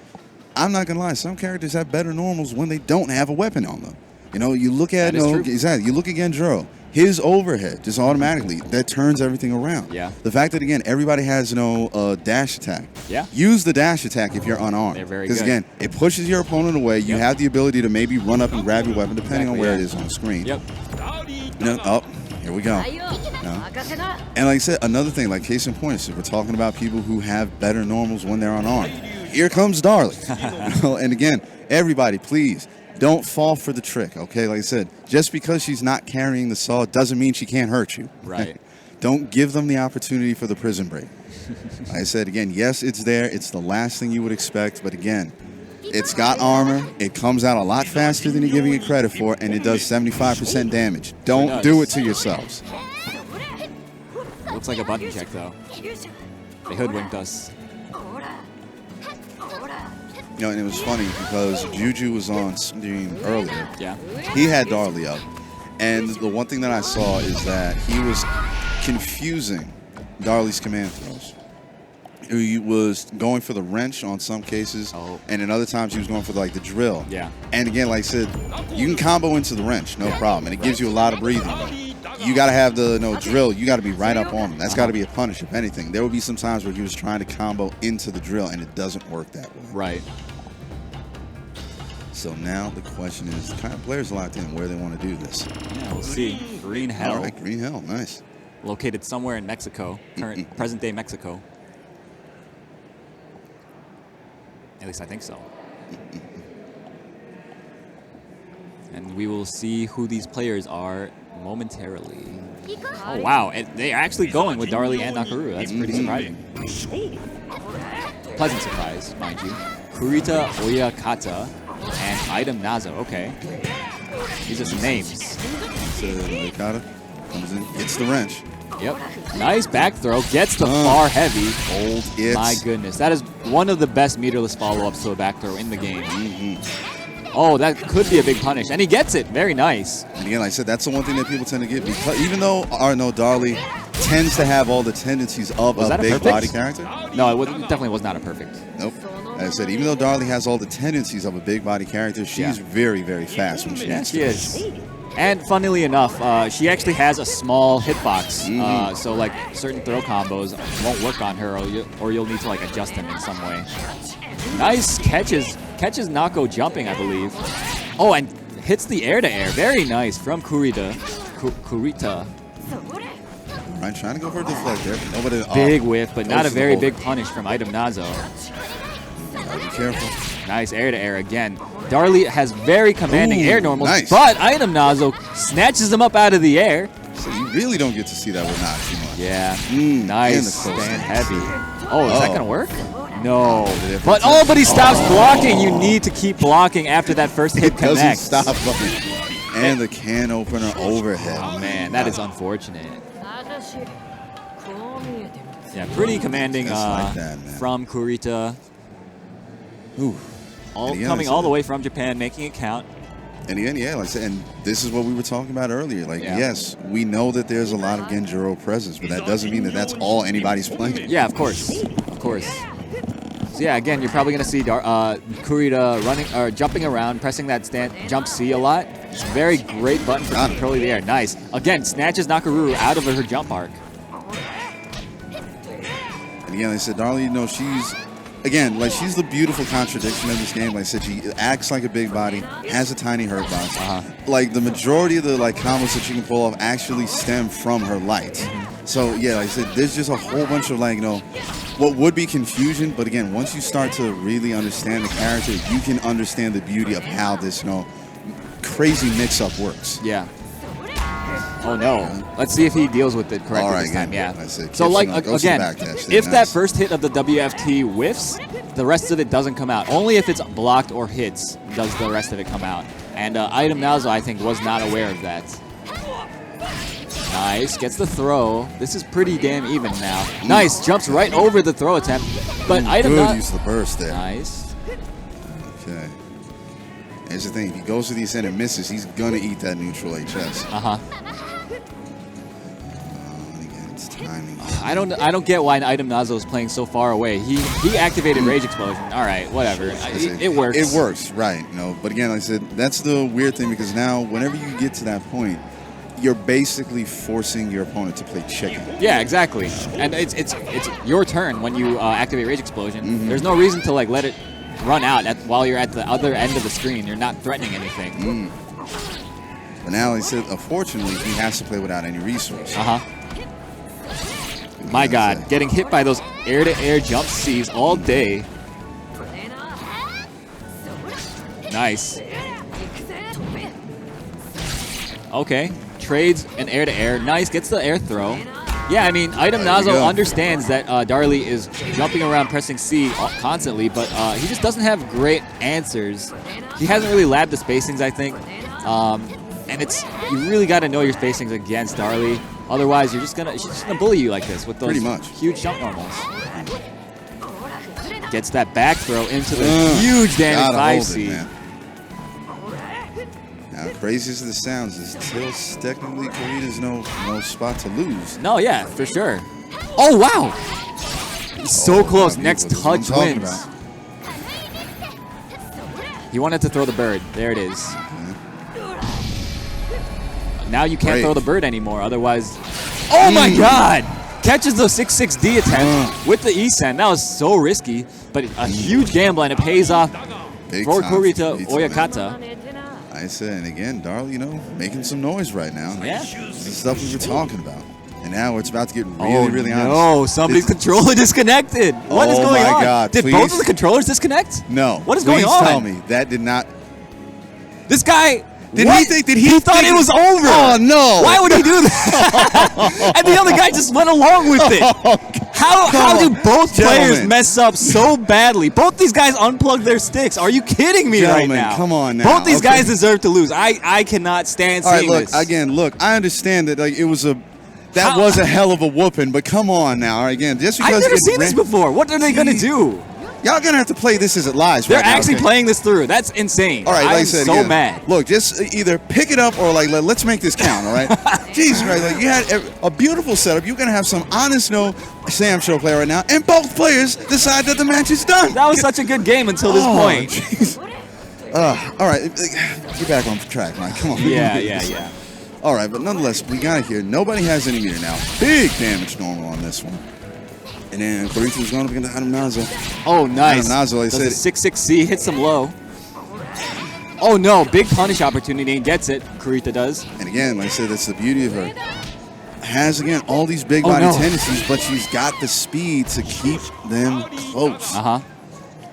I'm not going to lie, some characters have better normals when they don't have a weapon on them. You look at, exactly, you look at Genjiro. His overhead, just automatically, that turns everything around. The fact that, again, everybody has dash attack. Use the dash attack if you're unarmed. They're very good. Because, again, it pushes your opponent away. You have the ability to maybe run up and grab your weapon, depending on where it is on the screen. Here we go. And like I said, another thing, case in point, is we're talking about people who have better normals when they're unarmed. Here comes Darley. And again, everybody, please, don't fall for the trick, okay? Like I said, just because she's not carrying the saw doesn't mean she can't hurt you. Right. Don't give them the opportunity for the prison break. Like I said, again, yes, it's there. It's the last thing you would expect. But again, it's got armor. It comes out a lot faster than you're giving it credit for, and it does 75% damage. Don't do it to yourselves. Looks like a button check, though. They hoodwinked us. And it was funny because Juju was on stream earlier. Yeah. He had Darley up. And the one thing that I saw is that he was confusing Darley's command throws. He was going for the wrench on some cases, and in other times he was going for the drill. Yeah. And again, like I said, you can combo into the wrench, no problem, and it gives you a lot of breathing room. You got to have the drill. You got to be right up on him. That's got to be a punish, if anything. There would be some times where he was trying to combo into the drill, and it doesn't work that way. Right. So now the question is, the kind of players locked in where they want to do this. Yeah, we'll see. Green Hell. All right, Green Hell, nice. Located somewhere in Mexico, present-day Mexico. At least I think so. And we will see who these players are momentarily. Oh, wow. They're actually going with Darley and Nakaru. That's pretty surprising. Pleasant surprise, mind you. Kurita Oyakata and Item Nazo. Okay. These are some names. So Oyakata comes in, gets the wrench. Yep. Nice back throw. Gets the far heavy. Old. My goodness. That is one of the best meterless follow-ups to a back throw in the game. Oh, that could be a big punish. And he gets it. Very nice. And again, like I said, that's the one thing that people tend to get. Because even though Darley tends to have all the tendencies of a big body character. No, it definitely was not a perfect. Nope. As I said, even though Darley has all the tendencies of a big body character, she's very, very fast when she needs to. She is. And funnily enough, she actually has a small hitbox. So like certain throw combos won't work on her, or you'll need to adjust them in some way. Nice catches. Catches Nako jumping, I believe. Oh, and hits the air-to-air. Very nice from Kurita. Right, trying to go for a deflect there. Nobody. Big whiff, but not a Goes to the very hole. big punish from Item Nazo. Gotta be careful. Nice air-to-air again. Darley has very commanding Ooh, air normals, nice. but Item Nazo snatches him up out of the air. So you really don't get to see that with not too much. Yeah, and nice. the close Stand stand. heavy. Oh, is that Oh. gonna work? No. But But he stops blocking. You need to keep blocking after that first hit It doesn't connects. stop. And the can opener overhead. Oh man, that is unfortunate. Yeah, pretty commanding Just like that, man. from Kurita. Ooh. All And again, coming I all said the it. way from Japan, making it count. And again, yeah, like I said, and this is what we were talking about earlier. Like, Yeah. yes, we know that there's a lot of Genjuro presence, but that doesn't mean that that's all anybody's playing. Yeah, of course, of course. So yeah, again, you're probably gonna see Kurita running or jumping around, pressing that jump C a lot. It's a very great button for controlling the air. Nice. Again, snatches Nakaruru out of her jump arc. And again, like I said, Darley, she's, again, like she's the beautiful contradiction of this game. Like I said, she acts like a big body, has a tiny hurt box. Like the majority of the combos that she can pull off actually stem from her light. So yeah, like I said, there's just a whole bunch of what would be confusion, but again, once you start to really understand the character, you can understand the beauty of how this, crazy mix-up works. Yeah. Oh no. Let's see if he deals with it correctly All right, this time. again, Yeah. I said, So Gibson, like goes to again, backdash. if that Nice. first hit of the WFT whiffs, the rest of it doesn't come out. Only if it's blocked or hits does the rest of it come out. And Item Nazo, I think, was not aware of that. Nice, gets the throw. This is pretty damn even now. Nice, jumps right over the throw attempt. But Item Good Nazo. use of the burst there. Nice. Okay. Here's the thing, if he goes to the ascent and misses, he's gonna eat that neutral HS. And again, it's timing. I don't get why Item Nazo is playing so far away. He activated Rage Explosion. All right, whatever. It works. It works, right? But again, like I said, that's the weird thing because now, whenever you get to that point, you're basically forcing your opponent to play chicken. Yeah, exactly. And it's your turn when you activate Rage Explosion. There's no reason to let it run out while you're at the other end of the screen. You're not threatening anything. But now, like I said, unfortunately, he has to play without any resource. My God, getting hit by those air-to-air jump Cs all day. Nice. Okay, trades an air-to-air. Nice, gets the air throw. Yeah, I mean, Item Nazo understands that Darley is jumping around pressing C constantly, but he just doesn't have great answers. He hasn't really labbed the spacings, I think. And you really got to know your spacings against Darley. Otherwise, she's just gonna bully you like this with those huge jump normals. Gets that back throw into the huge damage 5C. Now, crazy as this sounds, is still technically Kurita's no spot to lose. No, yeah, for sure. Oh, wow. He's so close. Next touch wins. He wanted to throw the bird. There it is. Now you can't throw the bird anymore. Otherwise, oh my God! Catches the 6-6D attempt with the E-Send. That was so risky, but a huge gamble, and it pays off for Kurita Oyakata. I said, and again, Darley, making some noise right now. Yeah. This is the stuff we were talking about. And now it's about to get really honest. No, somebody's controller disconnected. What is going on? Oh my God, Did both of the controllers disconnect? No. What is going on? Please tell me that did not. This guy. He thought it was over. Oh no! Why would he do that? And the other guy just went along with it. How do both players mess up so badly? Both these guys unplugged their sticks. Are you kidding me right now? Come on now. Both these guys deserve to lose. I cannot stand seeing look, this. Again, look, I understand that it was a hell of a whooping, but come on now. All right, again, just because I've never seen this before. What are they gonna do? Y'all gonna have to play this as it lies. They're right now, actually playing this through. That's insane. All right, like I I'm said, so mad. Look, just either pick it up or let's make this count. All right, Jesus, right? You had a beautiful setup. You're gonna have some honest Sam Show player right now, and both players decide that the match is done. That was such a good game until this point. Geez. All right, get back on track, Mike. Come on. Yeah. All right, but nonetheless, we got it here. Nobody has any meter now. Big damage normal on this one. And then Kurita's going up against Item Nazo. Oh, nice. Item Nazo, Does a 6-6C, hits him low. Oh no, big punish opportunity and gets it. Kurita does. And again, like I said, that's the beauty of her. Has, again, all these big body tendencies, but she's got the speed to keep them close.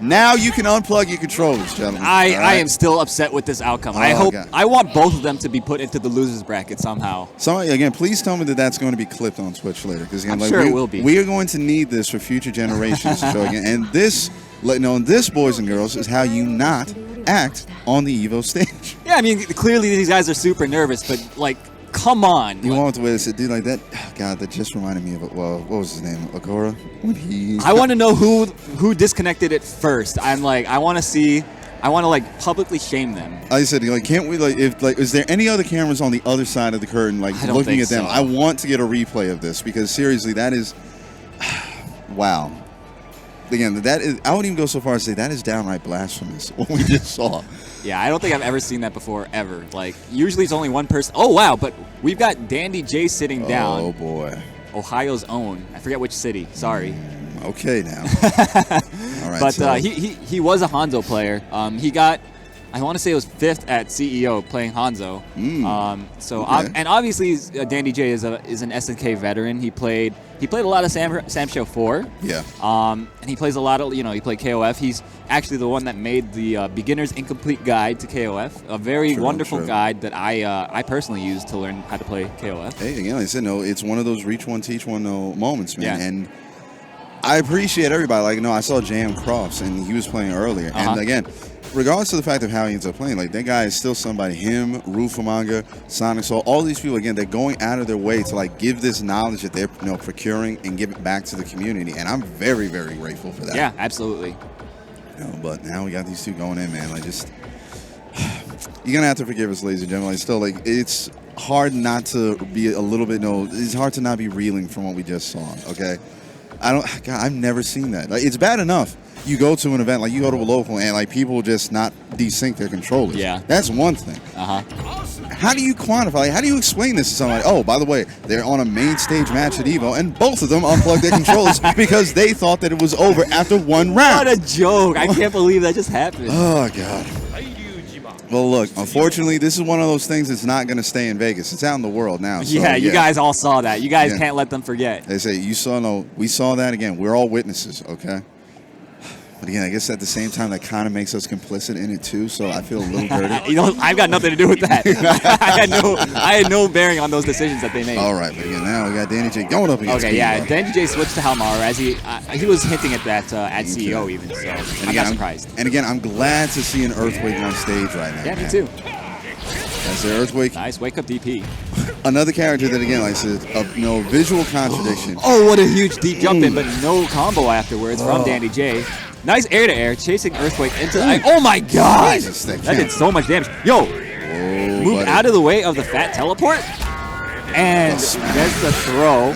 Now you can unplug your controllers, gentlemen. I am still upset with this outcome. I want both of them to be put into the losers bracket somehow. Somebody, again, please tell me that that's going to be clipped on Twitch later, because I'm sure it will be. We are going to need this for future generations. So again, and this, boys and girls, is how you not act on the EVO stage. Yeah, I mean, clearly these guys are super nervous, but like, come on. You want the way to say, dude, like that? Oh, God, that just reminded me of it. Well, what was his name? Agora? I want to know who disconnected it first. I'm like, I want to like publicly shame them. Like I said, like, can't we, like, is there any other cameras on the other side of the curtain, like, looking at them? I want to get a replay of this, because seriously, that is, wow. Again, that is, I wouldn't even go so far as to say that is downright blasphemous, what we just saw. Yeah, I don't think I've ever seen that before, ever. Like, usually it's only one person. Oh, wow, but we've got Dandy J sitting down. Oh, boy. Ohio's own. I forget which city. Sorry. Okay, now. All right. But he was a Hanzo player. He got, I want to say it was 5th at CEO playing Hanzo. And obviously Dandy J is an SNK veteran. He played a lot of Sam Show 4. Yeah. And he plays a lot of, he played KOF. He's actually the one that made the Beginner's Incomplete Guide to KOF, a very wonderful guide that I personally use to learn how to play KOF. Hey, again, like I said, it's one of those reach one, teach one moments, man. Yeah. And I appreciate everybody. Like, I saw J.M. Crofts, and he was playing earlier. And again, regardless of the fact of how he ends up playing, like, that guy is still somebody. Him, Rufamanga, Sonic Soul, all these people, again, they're going out of their way to, like, give this knowledge that they're procuring and give it back to the community. And I'm very, very grateful for that. Yeah, absolutely. But now we got these two going in, man. Like, just, you're going to have to forgive us, ladies and gentlemen. Like, still, like, it's hard not to be a little bit, it's hard to not be reeling from what we just saw, okay? I've never seen that. Like, it's bad enough. You go to an event, like you go to a local, and like people just not desync their controllers. Yeah. That's one thing. How do you quantify? Like, how do you explain this to somebody? Oh, by the way, they're on a main stage match at EVO, and both of them unplugged their controllers because they thought that it was over after one round. What a joke. I can't believe that just happened. Oh, God. Well, look, unfortunately, this is one of those things that's not going to stay in Vegas. It's out in the world now. So, yeah, you guys all saw that. You guys can't let them forget. They say, we saw that again. We're all witnesses, okay? But again, I guess at the same time, that kind of makes us complicit in it too, so I feel a little dirty. I've got nothing to do with that. I had no bearing on those decisions that they made. All right, but again, now we got Danny J going up against Danny J switched to Halmara, as he was hinting at that at CEO even, so I'm not surprised. And again, I'm glad to see an Earthquake on stage right now. Yeah, me too. That's the Earthquake. Nice, wake up DP. Another character that, again, like I said, visual contradiction. Oh, what a huge deep jump in, but no combo afterwards from Dandy J. Nice air-to-air, chasing Earthquake into the... Oh, my God! That did so much damage. Yo! Move out of the way of the fat teleport. And there's the throw.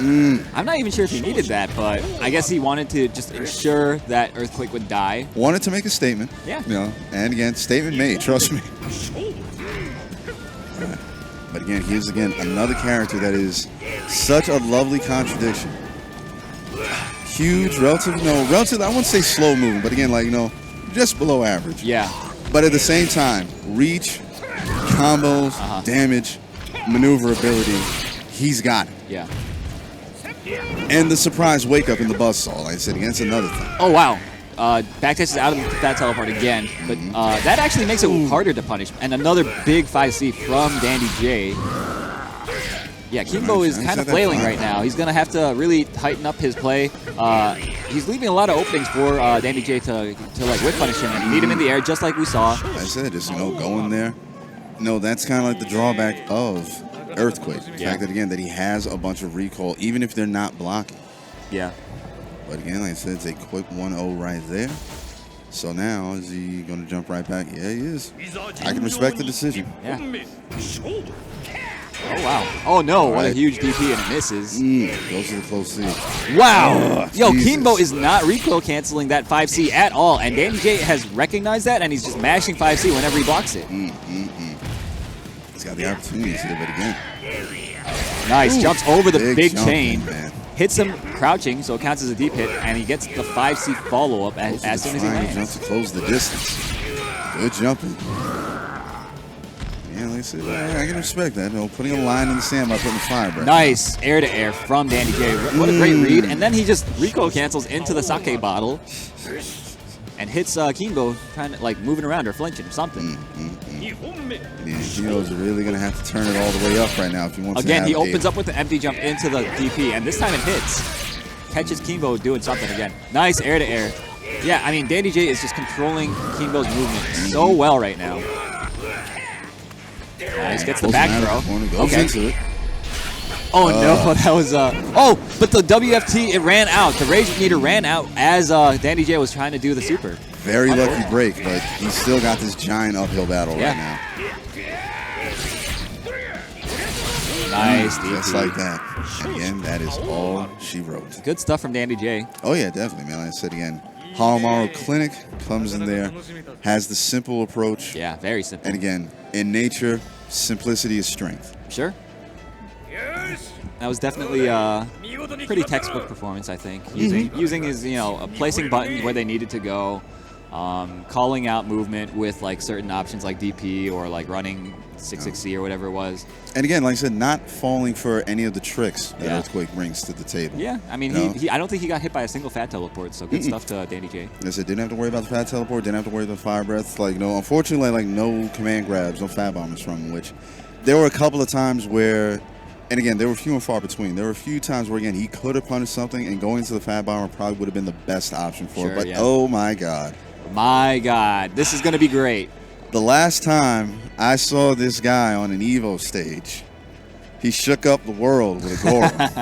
I'm not even sure if he needed that, but I guess he wanted to just ensure that Earthquake would die. Wanted to make a statement. Yeah. And again, statement made, trust me. But again, here's another character that is such a lovely contradiction. Huge, relative, I wouldn't say slow moving, but again, like, just below average. Yeah. But at the same time, reach, combos, damage, maneuverability, he's got it. Yeah. And the surprise wake up in the buzzsaw, like I said, against another thing. Oh, wow. Back is out of that teleport again, but that actually makes it harder to punish. And another big 5C from Dandy J. Yeah, Kimbo is kind of flailing right now. He's going to have to really tighten up his play. He's leaving a lot of openings for Dandy J to like whip punish him and meet him in the air, just like we saw. I said, just going there. That's kind of like the drawback of Earthquake. The fact that, again, that he has a bunch of recall, even if they're not blocking. Yeah. But again, like I said, it's a quick 1-0 right there. So now, is he going to jump right back? Yeah, he is. I can respect the decision. Yeah. Oh, wow. Oh, no. What a huge DP, and it misses. Goes to the close C. Wow. Yo, Kimbo is not recoil canceling that 5C at all, and Dandy J has recognized that, and he's just mashing 5C whenever he blocks it. He's got the opportunity here, but again. Nice. Jumps over the big chain. Man. Hits him crouching, so it counts as a deep hit, and he gets the 5C follow-up as soon as he lands. Jumps to close the distance. Good jumping. said, I can respect that. You know, putting a line in the sand by putting fire breath. Nice air-to-air from Dandy J. What a great read. And then he just recoil cancels into the sake bottle and hits Kimbo trying to, like, moving around or flinching or something. Yeah, Hito's really going to have to turn it all the way up right now if he wants to Again, have he opens up with the empty jump into the DP, and this time it hits. Catches Kimbo doing something again. Nice air-to-air. Yeah, I mean, Dandy J is just controlling Kimbo's movement so well right now. Nice, gets the back throw. Goes into it. Oh, no, that was... oh, but the WFT, it ran out. The rage meter ran out as Dandy J was trying to do the super. Very lucky break, but he's still got this giant uphill battle right now. Nice DP. Just like that. And again, that is all she wrote. Good stuff from Dandy J. Oh, yeah, definitely, man. Like I said again, Hamaru Clinic comes in there, has the simple approach. Yeah, very simple. And again, in nature, simplicity is strength. Sure. That was definitely a pretty textbook performance, I think. Using his, placing buttons where they needed to go, calling out movement with like certain options like DP or like running 660 or whatever it was. And again, like I said, not falling for any of the tricks that Earthquake brings to the table. Yeah, I mean, I don't think he got hit by a single fat teleport, so good stuff to Dandy J. I said, didn't have to worry about the fat teleport, didn't have to worry about the fire breath. Like, unfortunately, like no command grabs, no fat bombers from him, which there were a couple of times where, and again, they were few and far between. There were a few times where, again, he could have punished something, and going to the fat bomber probably would have been the best option for it. But, oh, my God. My God. This is going to be great. The last time I saw this guy on an EVO stage, he shook up the world with a Goro.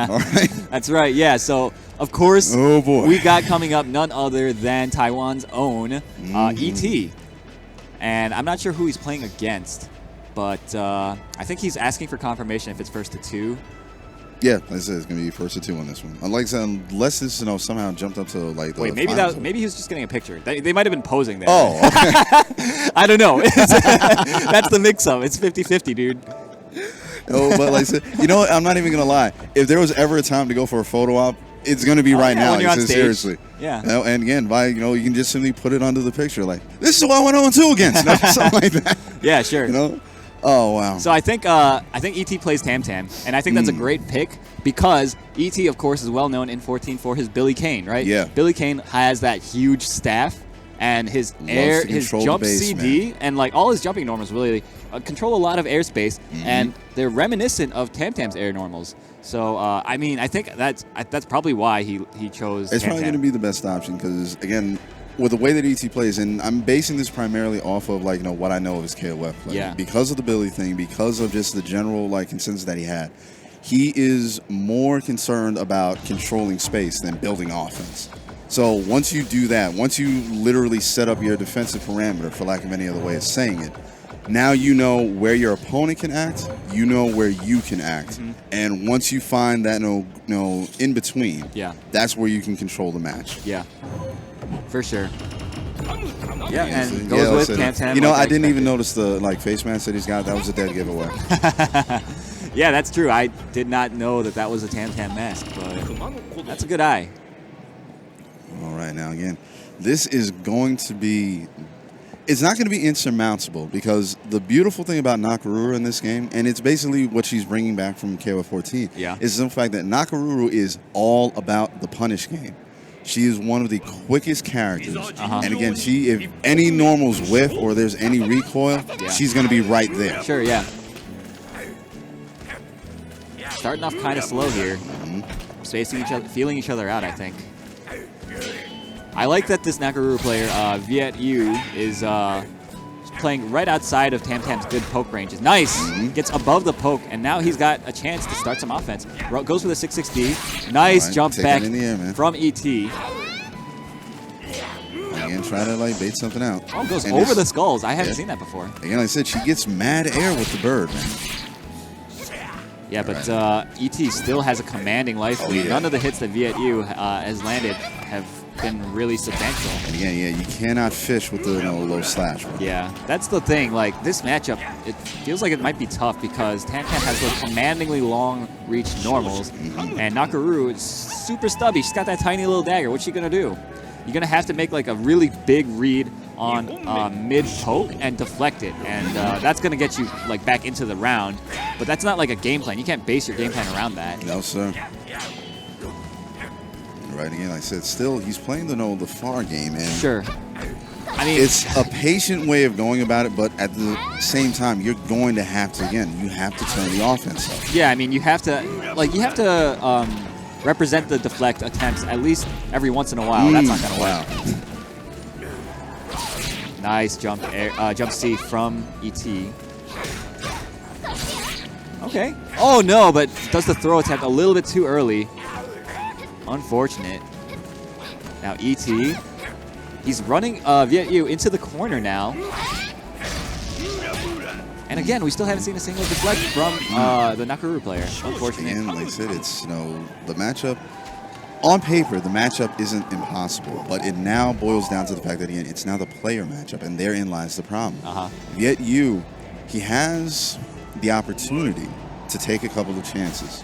All right? That's right, yeah. So, of course, we got coming up none other than Taiwan's own ET. And I'm not sure who he's playing against, but I think he's asking for confirmation if it's first to 2. Yeah, like I said, it's going to be first to 2 on this one. Unless this somehow jumped up to like the Wait, maybe he was just getting a picture. They might have been posing there. Oh, okay. I don't know. That's the mix-up. It's 50-50, dude. Oh, but like I said, what? I'm not even going to lie. If there was ever a time to go for a photo op, it's going to be right now. When you're on stage. Seriously. Yeah. And again, you can just simply put it under the picture. Like, this is who I went 0-2 against. Something like that. Yeah, sure. Oh, wow. So I think ET plays Tam Tam, and I think that's a great pick because ET, of course, is well known in 14 for his Billy Kane, right? Yeah. Billy Kane has that huge staff, and his jump base, CD, man. and like all his jumping normals really control a lot of airspace, and they're reminiscent of Tam Tam's air normals. So I mean, I think that's probably why he chose. It's Tam probably Tam. going to be the best option because again, with the way that ET plays, and I'm basing this primarily off of what I know of his KOF play. Because of the Billy thing, because of just the general consensus that he had, he is more concerned about controlling space than building offense. So once you do that, once you literally set up your defensive parameter, for lack of any other way of saying it, now you know where your opponent can act, you know where you can act, and once you find that in between, that's where you can control the match. Yeah. For sure. Yeah, and goes with Tam Tam. I didn't even notice the face mask that he's got. That was a dead giveaway. Yeah, that's true. I did not know that was a Tam Tam mask, but that's a good eye. All right, now again, this is going to be... It's not going to be insurmountable because the beautiful thing about Nakaruru in this game, and it's basically what she's bringing back from KOF 14, is the fact that Nakaruru is all about the punish game. She is one of the quickest characters. And again, if any normals whiff or there's any recoil, she's going to be right there. Sure, yeah. Starting off kind of slow here. Spacing each other, feeling each other out, I think. I like that this Nakaruru player, Viet Yu, is playing right outside of Tam Tam's good poke ranges. Nice! Gets above the poke, and now he's got a chance to start some offense. Goes for the 660. Nice jump back in the air, from ET. Again, try to bait something out. Oh, goes over the skulls. I haven't seen that before. Again, like I said, she gets mad air with the bird, man. Yeah, but ET still has a commanding life lead. None of the hits that Viet Yu has landed have been really substantial. And again, you cannot fish with the low slash. Yeah, that's the thing. This matchup, it feels like it might be tough because Tam Tam has those commandingly long reach normals, and Nakaruru is super stubby. She's got that tiny little dagger. What's she gonna do? you're going to have to make like a really big read on mid poke and deflect it. And that's going to get you like back into the round. But that's not like a game plan. You can't base your game plan around that. No, sir. Right, again, like I said, still, he's playing the far game. And sure. I mean, it's a patient way of going about it, but at the same time, you're going to have to, again, you have to turn the offense up. Yeah, I mean, you have to represent the deflect attempts at least every once in a while. That's not going to work. Nice jump C from ET. Okay. Oh, no, but does the throw attempt a little bit too early. Unfortunate. Now ET. He's running Viet-Yu into the corner now. And again, we still haven't seen a single deflect from the Nakaruru player. Unfortunate. And like I said, it's the matchup. On paper, the matchup isn't impossible, but it now boils down to the fact that again, it's now the player matchup, and therein lies the problem. Viet-Yu, he has the opportunity to take a couple of chances.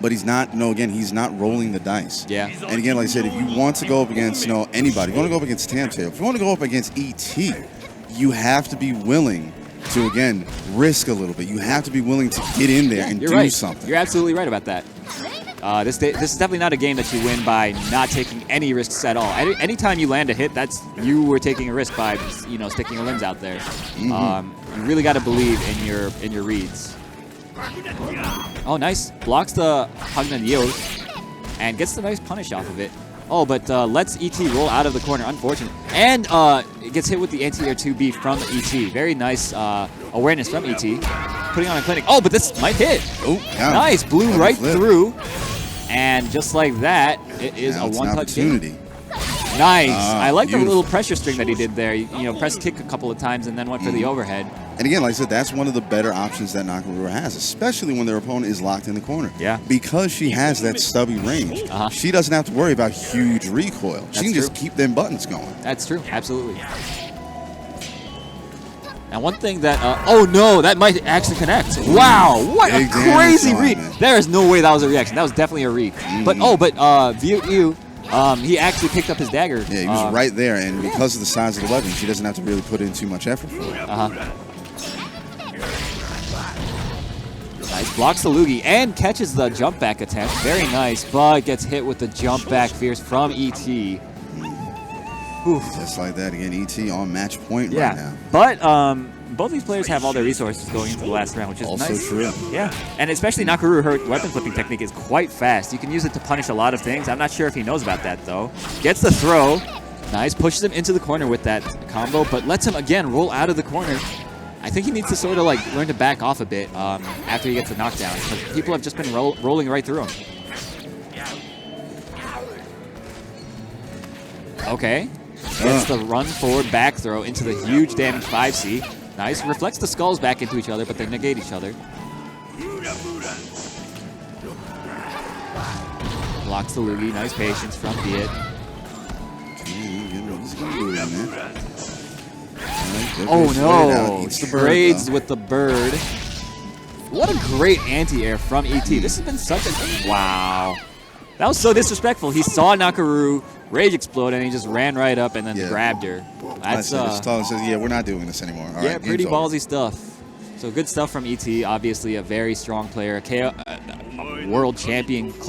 But he's not, again, he's not rolling the dice. Yeah. And again, like I said, if you want to go up against, anybody, if you want to go up against Tamtail, if you want to go up against ET, you have to be willing to, again, risk a little bit. You have to be willing to get in there and do something. You're absolutely right about that. This is definitely not a game that you win by not taking any risks at all. Anytime you land a hit, you were taking a risk by, sticking your limbs out there. You really got to believe in your reads. Oh, nice. Blocks the Hagnan yield and gets the nice punish off of it. Oh, but lets ET roll out of the corner. Unfortunate. And it gets hit with the anti-air 2B from ET. Very nice awareness from ET. Putting on a clinic. Oh, but this might hit. Oh, nice. Blew right through. And just like that, it is a one-touch game. Nice. I like the little pressure string that he did there. Press kick a couple of times and then went for the overhead. And again, like I said, that's one of the better options that Nakamura has, especially when their opponent is locked in the corner. Yeah. Because she has that stubby range. She doesn't have to worry about huge recoil. She can just keep them buttons going. That's true. Absolutely. And one thing that, oh no, that might actually connect. Wow, what a crazy read. There is no way that was a reaction. That was definitely a read. But Viet-Yu, he actually picked up his dagger. Yeah, he was right there, and because of the size of the weapon, she doesn't have to really put in too much effort for it. Nice. Blocks the Loogie and catches the jump back attempt. Very nice, but gets hit with the jump back fierce from ET. Just like that, again, ET on match point right now. But both these players have all their resources going into the last round, which is also nice. True. Yeah, and especially Nakaruru, her weapon flipping technique is quite fast. You can use it to punish a lot of things. I'm not sure if he knows about that, though. Gets the throw. Nice. Pushes him into the corner with that combo, but lets him, again, roll out of the corner. I think he needs to sort of learn to back off a bit after he gets the knockdown, because people have just been rolling right through him. Okay. Gets the run forward back throw into the huge damage 5C. Nice. Reflects the skulls back into each other, but they negate each other. Blocks the Loogie. Nice patience from Viet. Oh no! Trades with the bird. What a great anti-air from ET. This has been such a... Wow. That was so disrespectful. He saw Nakaruru rage explode and he just ran right up and then grabbed her. That's says, yeah, we're not doing this anymore. All right, pretty ballsy stuff. So good stuff from ET. Obviously a very strong player, a world champion